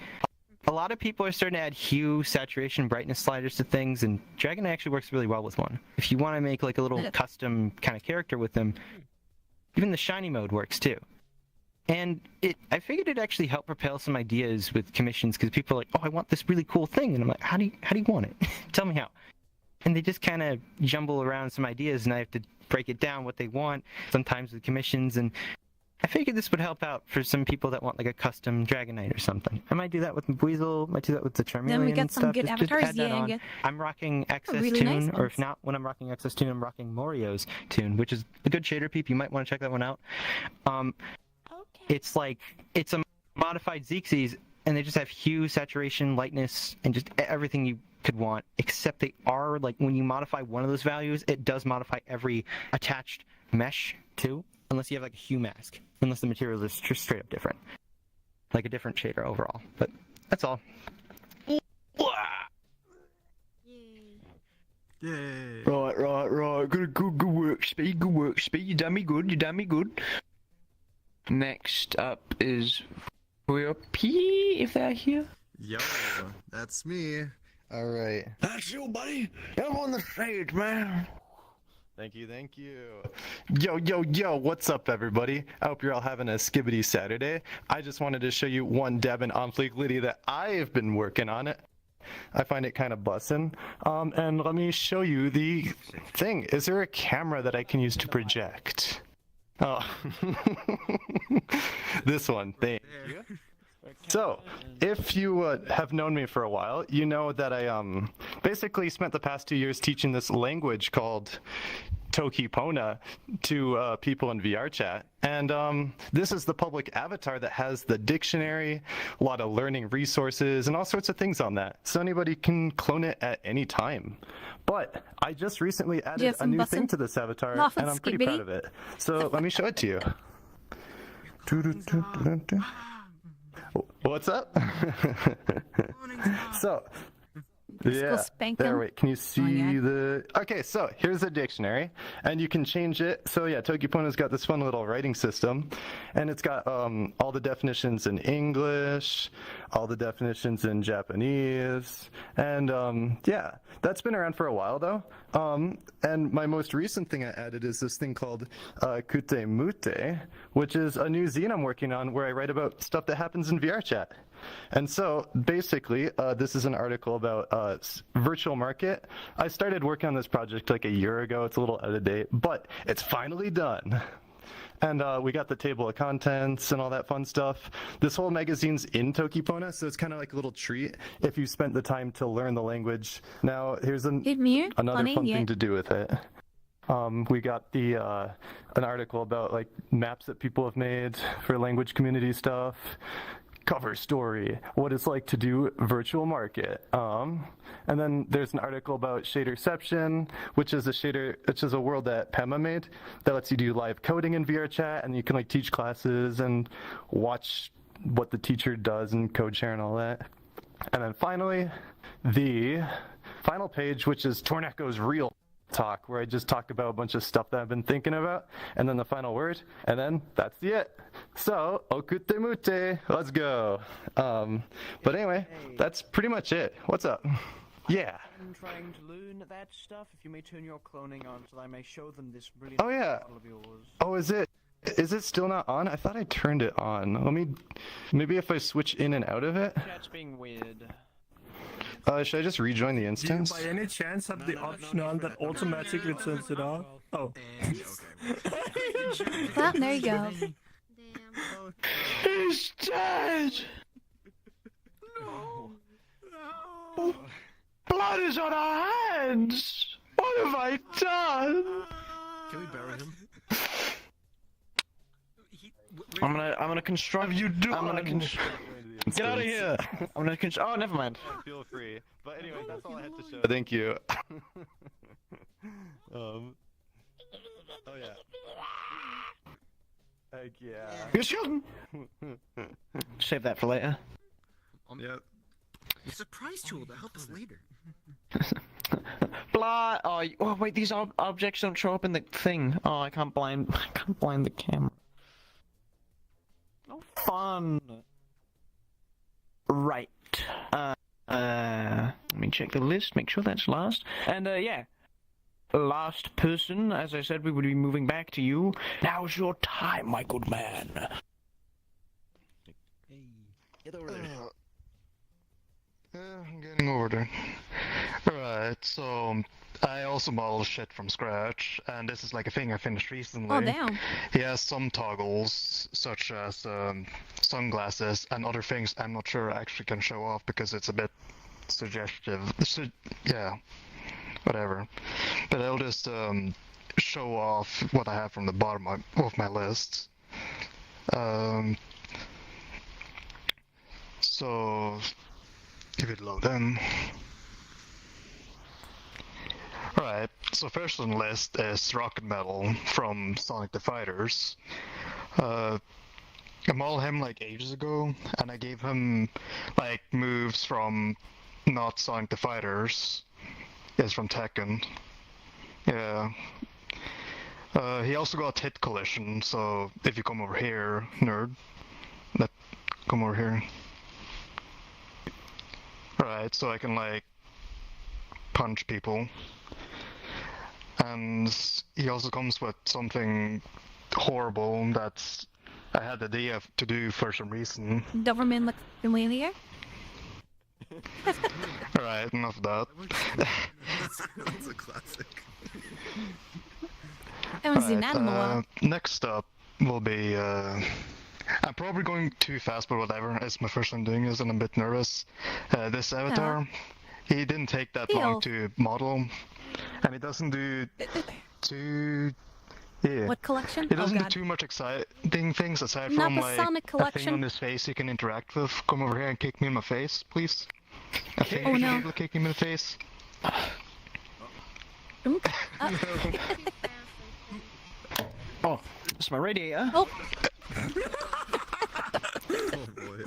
A lot of people are starting to add hue, saturation, brightness sliders to things, and Dragon actually works really well with one. If you want to make like a little custom kind of character with them, even the shiny mode works too. And I figured it'd actually help propel some ideas with commissions because people are like, oh, I want this really cool thing, and I'm like, how do you want it? Tell me how. And they just kind of jumble around some ideas, and I have to break it down what they want sometimes with commissions, and I figured this would help out for some people that want like a custom Dragonite or something. I might do that with Weasel, might do that with the Charmeleon. Then we got some stuff. good Just avatars, add that yeah. on. I'm rocking Excess really Tune, nice or if not, when I'm rocking Excess Tune, I'm rocking Morio's Tune, which is a good shader peep. You might want to check that one out. It's a modified Xerxes, and they just have hue, saturation, lightness, and just everything you could want, except they are, like, when you modify one of those values, it does modify every attached mesh, too, unless you have, like, a hue mask, unless the materials are straight up different. Like a different shader overall, but that's all. Yay. Right. Good work, Speed. Good work, Speed. You done me good. Next up is VRP, if they're here. Yo, that's me. Alright. That's you, buddy. You're on the stage, man. Thank you. Yo, what's up, everybody? I hope you're all having a skibbity Saturday. I just wanted to show you one Devin on Fleek Liddy that I've been working on it. I find it kind of bussin'. And let me show you the thing. Is there a camera that I can use to project? Oh, this one. Thank you. So, if you have known me for a while, you know that I basically spent the past 2 years teaching this language called Tokipona to people in VRChat. And this is the public avatar that has the dictionary, a lot of learning resources, and all sorts of things on that. So anybody can clone it at any time. But I just recently added a new thing to this avatar, and I'm pretty proud of it. So let me show it to you. What's up? So, yeah, there, wait, can you see the... Okay, so here's the dictionary, and you can change it. So yeah, Tokipona's got this fun little writing system, and it's got all the definitions in English, all the definitions in Japanese, and yeah, that's been around for a while though. And my most recent thing I added is this thing called Kute Mute, which is a new zine I'm working on where I write about stuff that happens in VRChat. And so basically, this is an article about virtual market. I started working on this project like a year ago. It's a little out of date, but it's finally done. And we got the table of contents and all that fun stuff. This whole magazine's in Tokipona, so it's kind of like a little treat if you spent the time to learn the language. Now, here's another fun thing to do with it. We got the an article about like maps that people have made for language community stuff. Cover story, what it's like to do virtual market. And then there's an article about Shaderception, which is a world that Pema made that lets you do live coding in VRChat, and you can like teach classes and watch what the teacher does and code share and all that. And then finally, the final page, which is Torneco's real talk, where I just talk about a bunch of stuff that I've been thinking about, and then the final word, and then that's it. So, okute mute, let's go. But anyway, that's pretty much it. What's up? Yeah. I'm trying to learn that stuff. If you may turn your cloning on so I may show them this brilliant model of yours. Oh, is it still not on? I thought I turned it on. Maybe if I switch in and out of it. Chat's being weird. Should I just rejoin the instance? Do you by any chance have the option on that automatically turns it off? Oh. There you go. He's dead! No! Blood is on our hands! What have I done? Can we bury him? I'm gonna construct. Have you done? Get out of here! I'm gonna oh, never mind. Feel free. But anyway, that's all I had to show. Thank you. Oh yeah. Heck yeah. You're shooting! Save that for later. Yep. The surprise tool to help us later. Blah! Oh, wait, these objects don't show up in the thing. Oh, I can't blind the camera. No fun. Right. Let me check the list, make sure that's last. And, yeah. Last person, as I said, we would be moving back to you. Now's your time, my good man. Hey, get over there. I'm getting over there. Alright, so I also model shit from scratch, and this is like a thing I finished recently. Oh, damn. He has some toggles, such as sunglasses and other things I'm not sure I actually can show off because it's a bit suggestive. Yeah, whatever. But I'll just show off what I have from the bottom of my list. So, give it load in. Alright, so first on the list is Rocket Metal from Sonic the Fighters. I modeled him like ages ago, and I gave him like moves from not Sonic the Fighters. It's from Tekken. Yeah. He also got hit collision, so if you come over here, nerd, come over here. Alright, so I can like punch people. And he also comes with something horrible that I had the idea to do for some reason. Doberman looks familiar. Alright, enough of that. That's a classic. I haven't seen that in a while. Next up will be, I'm probably going too fast, but whatever. It's my first time doing this and I'm a bit nervous. This avatar, he didn't take that long to model, and it doesn't do too... Yeah. What collection? It doesn't do too much exciting things aside from like Sonic a collection. thing on his face you can interact with. Come over here and kick me in my face, please. I think you should be able to kick him in the face. Oh, it's my radiator. Oh. Oh boy.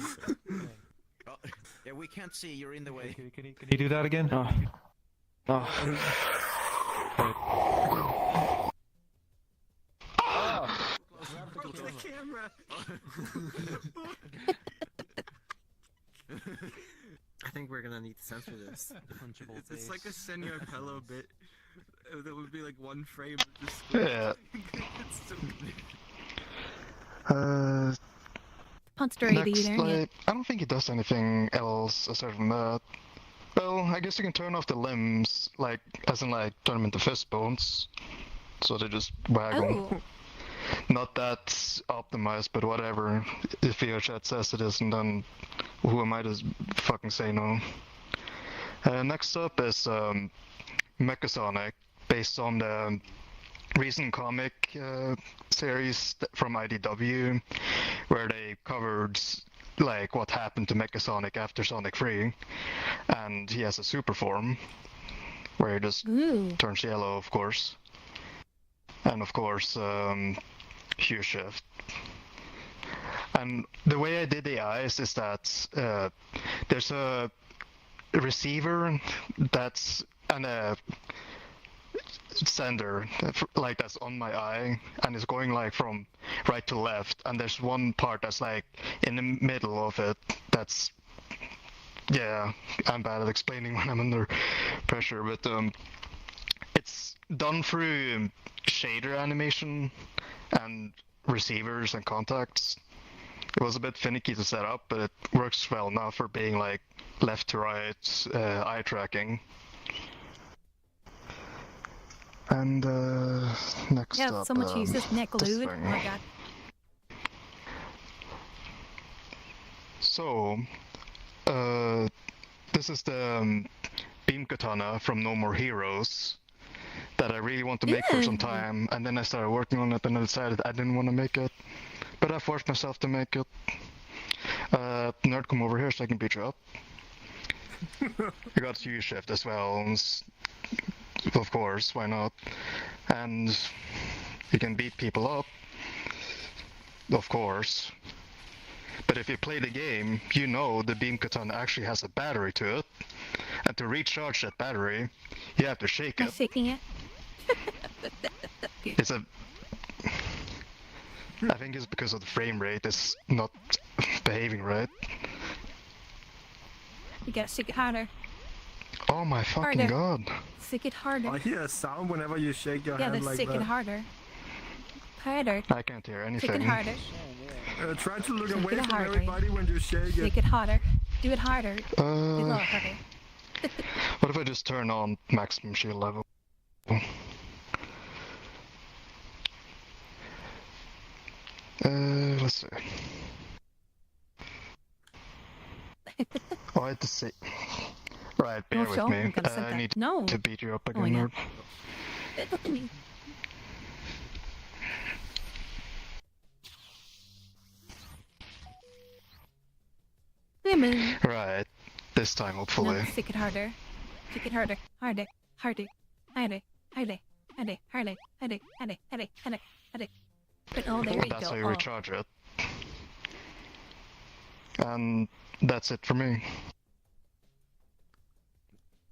Yeah, we can't see. You're in the way. Can you do that again? Broke the camera. I think we're gonna need to censor this. It's like a Senor Pello bit. That would be like one frame of the screen. Yeah. Next, like, I don't think it does anything else aside from that. Well, I guess you can turn off the limbs, like, as in, like, turn them into fist bones. So they just waggle. Oh. Not that optimized, but whatever. If VRChat says it isn't, then who am I to fucking say no? Next up is Mechasonic, based on the recent comic series from IDW, where they covered like what happened to Mechasonic after Sonic 3, and he has a super form where he just turns yellow, of course, and of course hue shift. And the way I did the eyes is that there's a receiver that's and a sender like that's on my eye, and it's going like from right to left, and there's one part that's like in the middle of it that's, yeah, I'm bad at explaining when I'm under pressure, but it's done through shader animation and receivers and contacts. It was a bit finicky to set up, but it works well now for being like left to right eye tracking. And next yeah, up, so much use this neck this lewd. thing. Oh my god. So, this is the beam katana from No More Heroes that I really want to make for some time, and then I started working on it and I decided I didn't want to make it, but I forced myself to make it. Nerd, come over here so I can beat you up. You got U shift as well, of course, why not? And you can beat people up, of course. But if you play the game, you know the beam katana actually has a battery to it. And to recharge that battery, you have to shake it. Shaking it. It's a... I think it's because of the frame rate, it's not behaving right. You gotta shake it harder. Oh my fucking Harder. god. Shake it harder. I hear a sound whenever you shake your Yeah, hand like shake that. it harder. Harder. I can't hear anything. Shake it harder. Try to look Shake away it from harder. everybody when you shake it. Shake it harder. Do it harder. Do it a little harder. What if I just turn on maximum shield level? Let's see. Oh, I had to say. Right, bear No, with sure, me. I'm gonna set I that. need No. to beat you up Oh, again. yeah. Nerd. Look at me. Women. Right, this time hopefully. No, shake it harder. Shake it harder. Harder. Harder. Harder. Harder. Harder. Harder. Harder. Harder. Harder. Harder. Harder. But oh, there you That's go. how you Oh. recharge it. And that's it for me.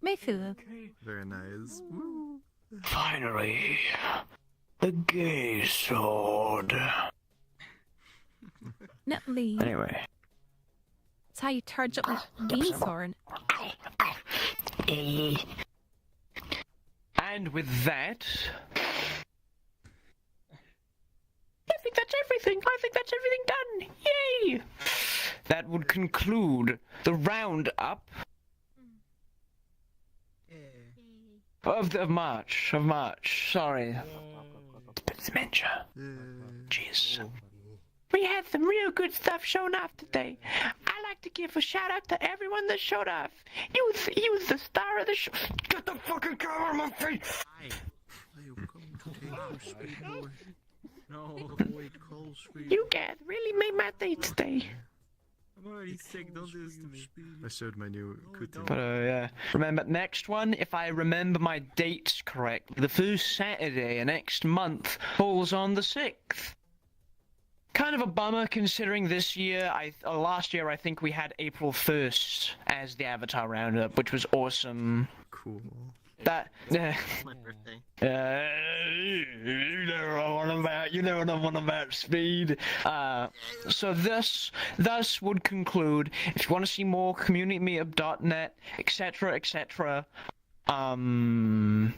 Mayfield. Very nice. Woo. Finally, the gay sword. Nutley. Anyway. That's how you charge up the beam sword. And with that, I think that's everything. I think that's everything done. Yay! That would conclude the roundup of March. Sorry. Dementia. Jeez. We had some real good stuff showing off today. I'd like to give a shout out to everyone that showed off. You was the star of the show. Get the fucking camera on my face! No, wait, call speed. You guys really made my day today. I'm already sick, don't do this to me. I showed my new kuti. But yeah. Remember, next one, if I remember my dates correctly, the first Saturday of next month falls on the 6th. Kind of a bummer considering this year, last year I think we had April 1st as the Avatar Roundup, which was awesome. Cool. That, My birthday. you know what I'm on about, Speed. So this would conclude. If you want to see more, communitymeetup.net, etc., etc. Thank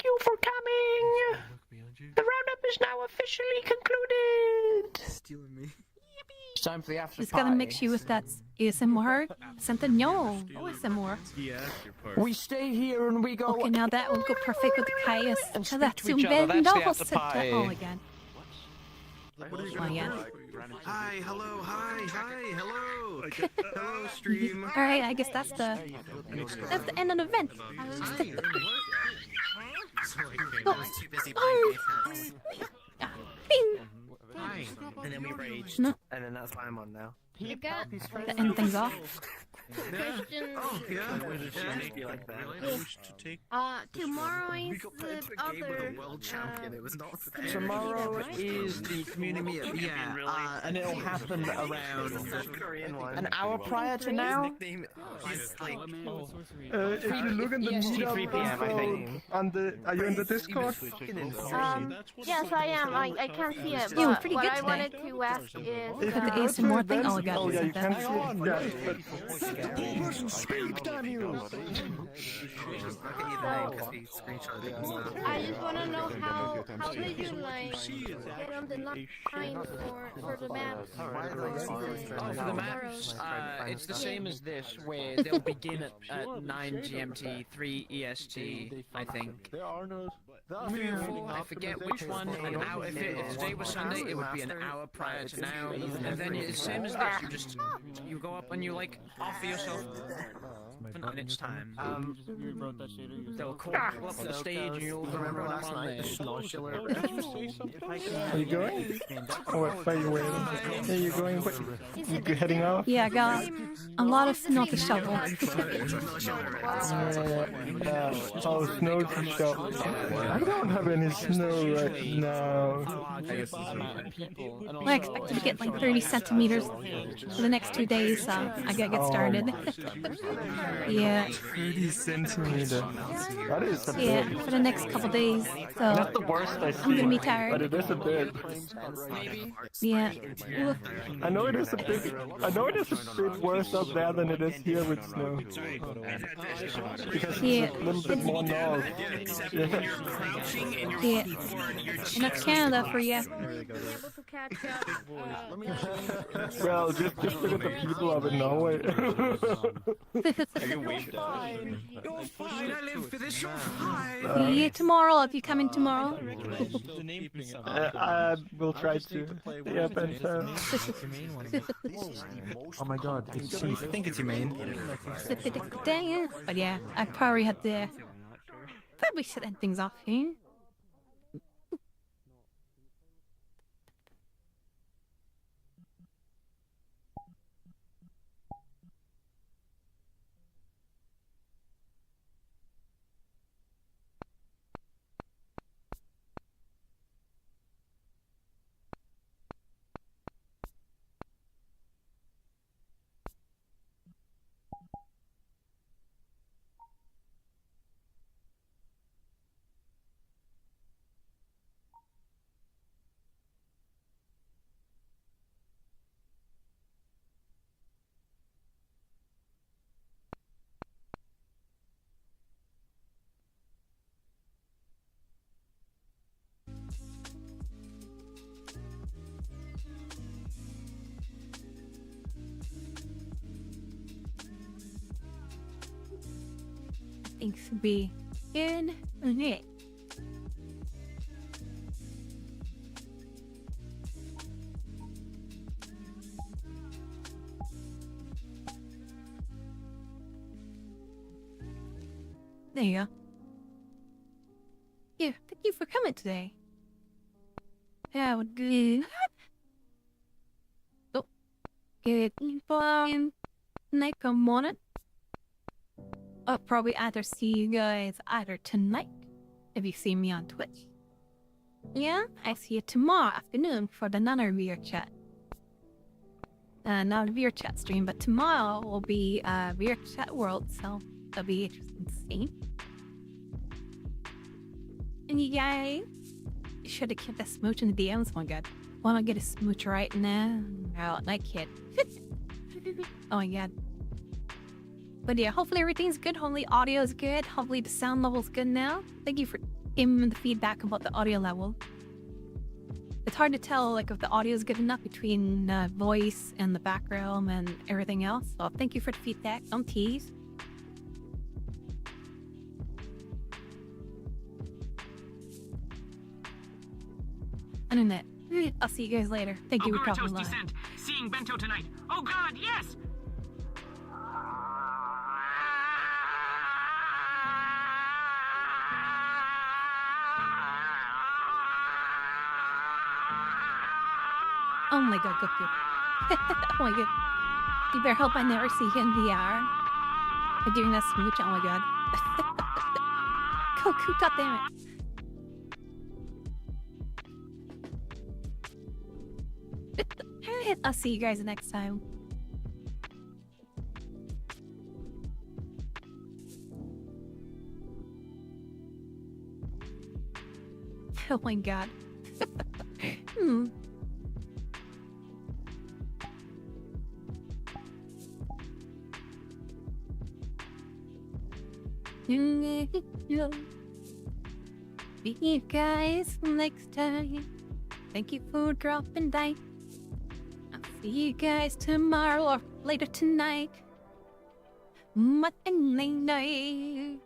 you for coming. The roundup is now officially concluded. Stealing me. It's time for the after Just party. gotta make sure that ASMR. Something no ASMR. We stay here and we go. Okay, now that will go perfect with the chaos. And So speak that's to each other. Bento That's the after sit party. all again. Oh yeah. Hi, hello, hello. Hello, stream. All right, I guess that's the end of the event. I was too busy playing VRChat. Bing. And then we raged. No. And then that's why I'm on now. You got To end things off. Christian. Oh, yeah. Tomorrow is the other. World champion. It was not fair. Tomorrow is the community meetup. Yeah, and it'll happen around Korean one. an hour prior to now. Nickname is like. If you look in the EST, meetup 3 p.m. I think. on the, are you in the Discord? Yes, I am. I can't see it. You were But pretty what good I today. wanted to ask is. Put the ASMR thing. Oh, I got Oh, yeah, you it. can see it. Yeah, but I just want to know how did you like get on the line for the maps? For the maps, it's the same as this, where they'll begin at 9 GMT, 3 EST, I think. I forget which one. An hour. If today was Sunday, it would be an hour prior to now. And then it's the same as this. You go up and you like offer yourself. And it's time. You wrote that shader yourself. They'll call you up on the stage and you'll remember last night. Are you going? Or what are you waiting? Are you going? You heading off? Yeah, I got a lot of snow to shovel. Oh, snow to shovel. I don't have any snow right now. I expect to get like 30 centimeters for the next 2 days, so I gotta get started. Yeah. 30 centimeters. That is a bit. Yeah, for the next couple days. So Not the worst I see, I'm gonna be tired. but it is a bit. Yeah. I know it is a bit. I know it is a bit worse up there than it is here with snow. Because Yeah. it's a little bit more north. Yeah. And that's Canada for you. Well, just look at the people of it Norway. See you tomorrow if you come in tomorrow. I will try to. Yeah, Bento. Oh my god, it's cheap. I think it's humane. But yeah, I probably had to probably should end things off here. Thanks for being in. Okay. There you go. Yeah, thank you for coming today. Yeah, would good. Oh, good night, come morning. I'll probably either see you guys either tonight, if you see me on Twitch. Yeah, I see you tomorrow afternoon for another VRChat. Not a VRChat stream, but tomorrow will be VRChat World, so that'll be interesting to see. And you guys should have kept that smooch in the DMs. Oh my god. Wanna get a smooch right now? Oh, that kid. Oh my god. But yeah, hopefully everything's good. Hopefully audio is good. Hopefully the sound level's good now. Thank you for giving me the feedback about the audio level. It's hard to tell like if the audio is good enough between the voice and the background and everything else. So thank you for the feedback. Don't tease. Internet. I'll see you guys later. Thank you for coming live. Seeing Bento tonight. Oh god, yes! Oh my god, go good. Oh my god. You better hope I never see you in VR. For doing that smooch, oh my god. Goku, goddammit. I'll see you guys next time. Oh my god. See you guys next time. Thank you for dropping by. I'll see you guys tomorrow or later tonight. Night.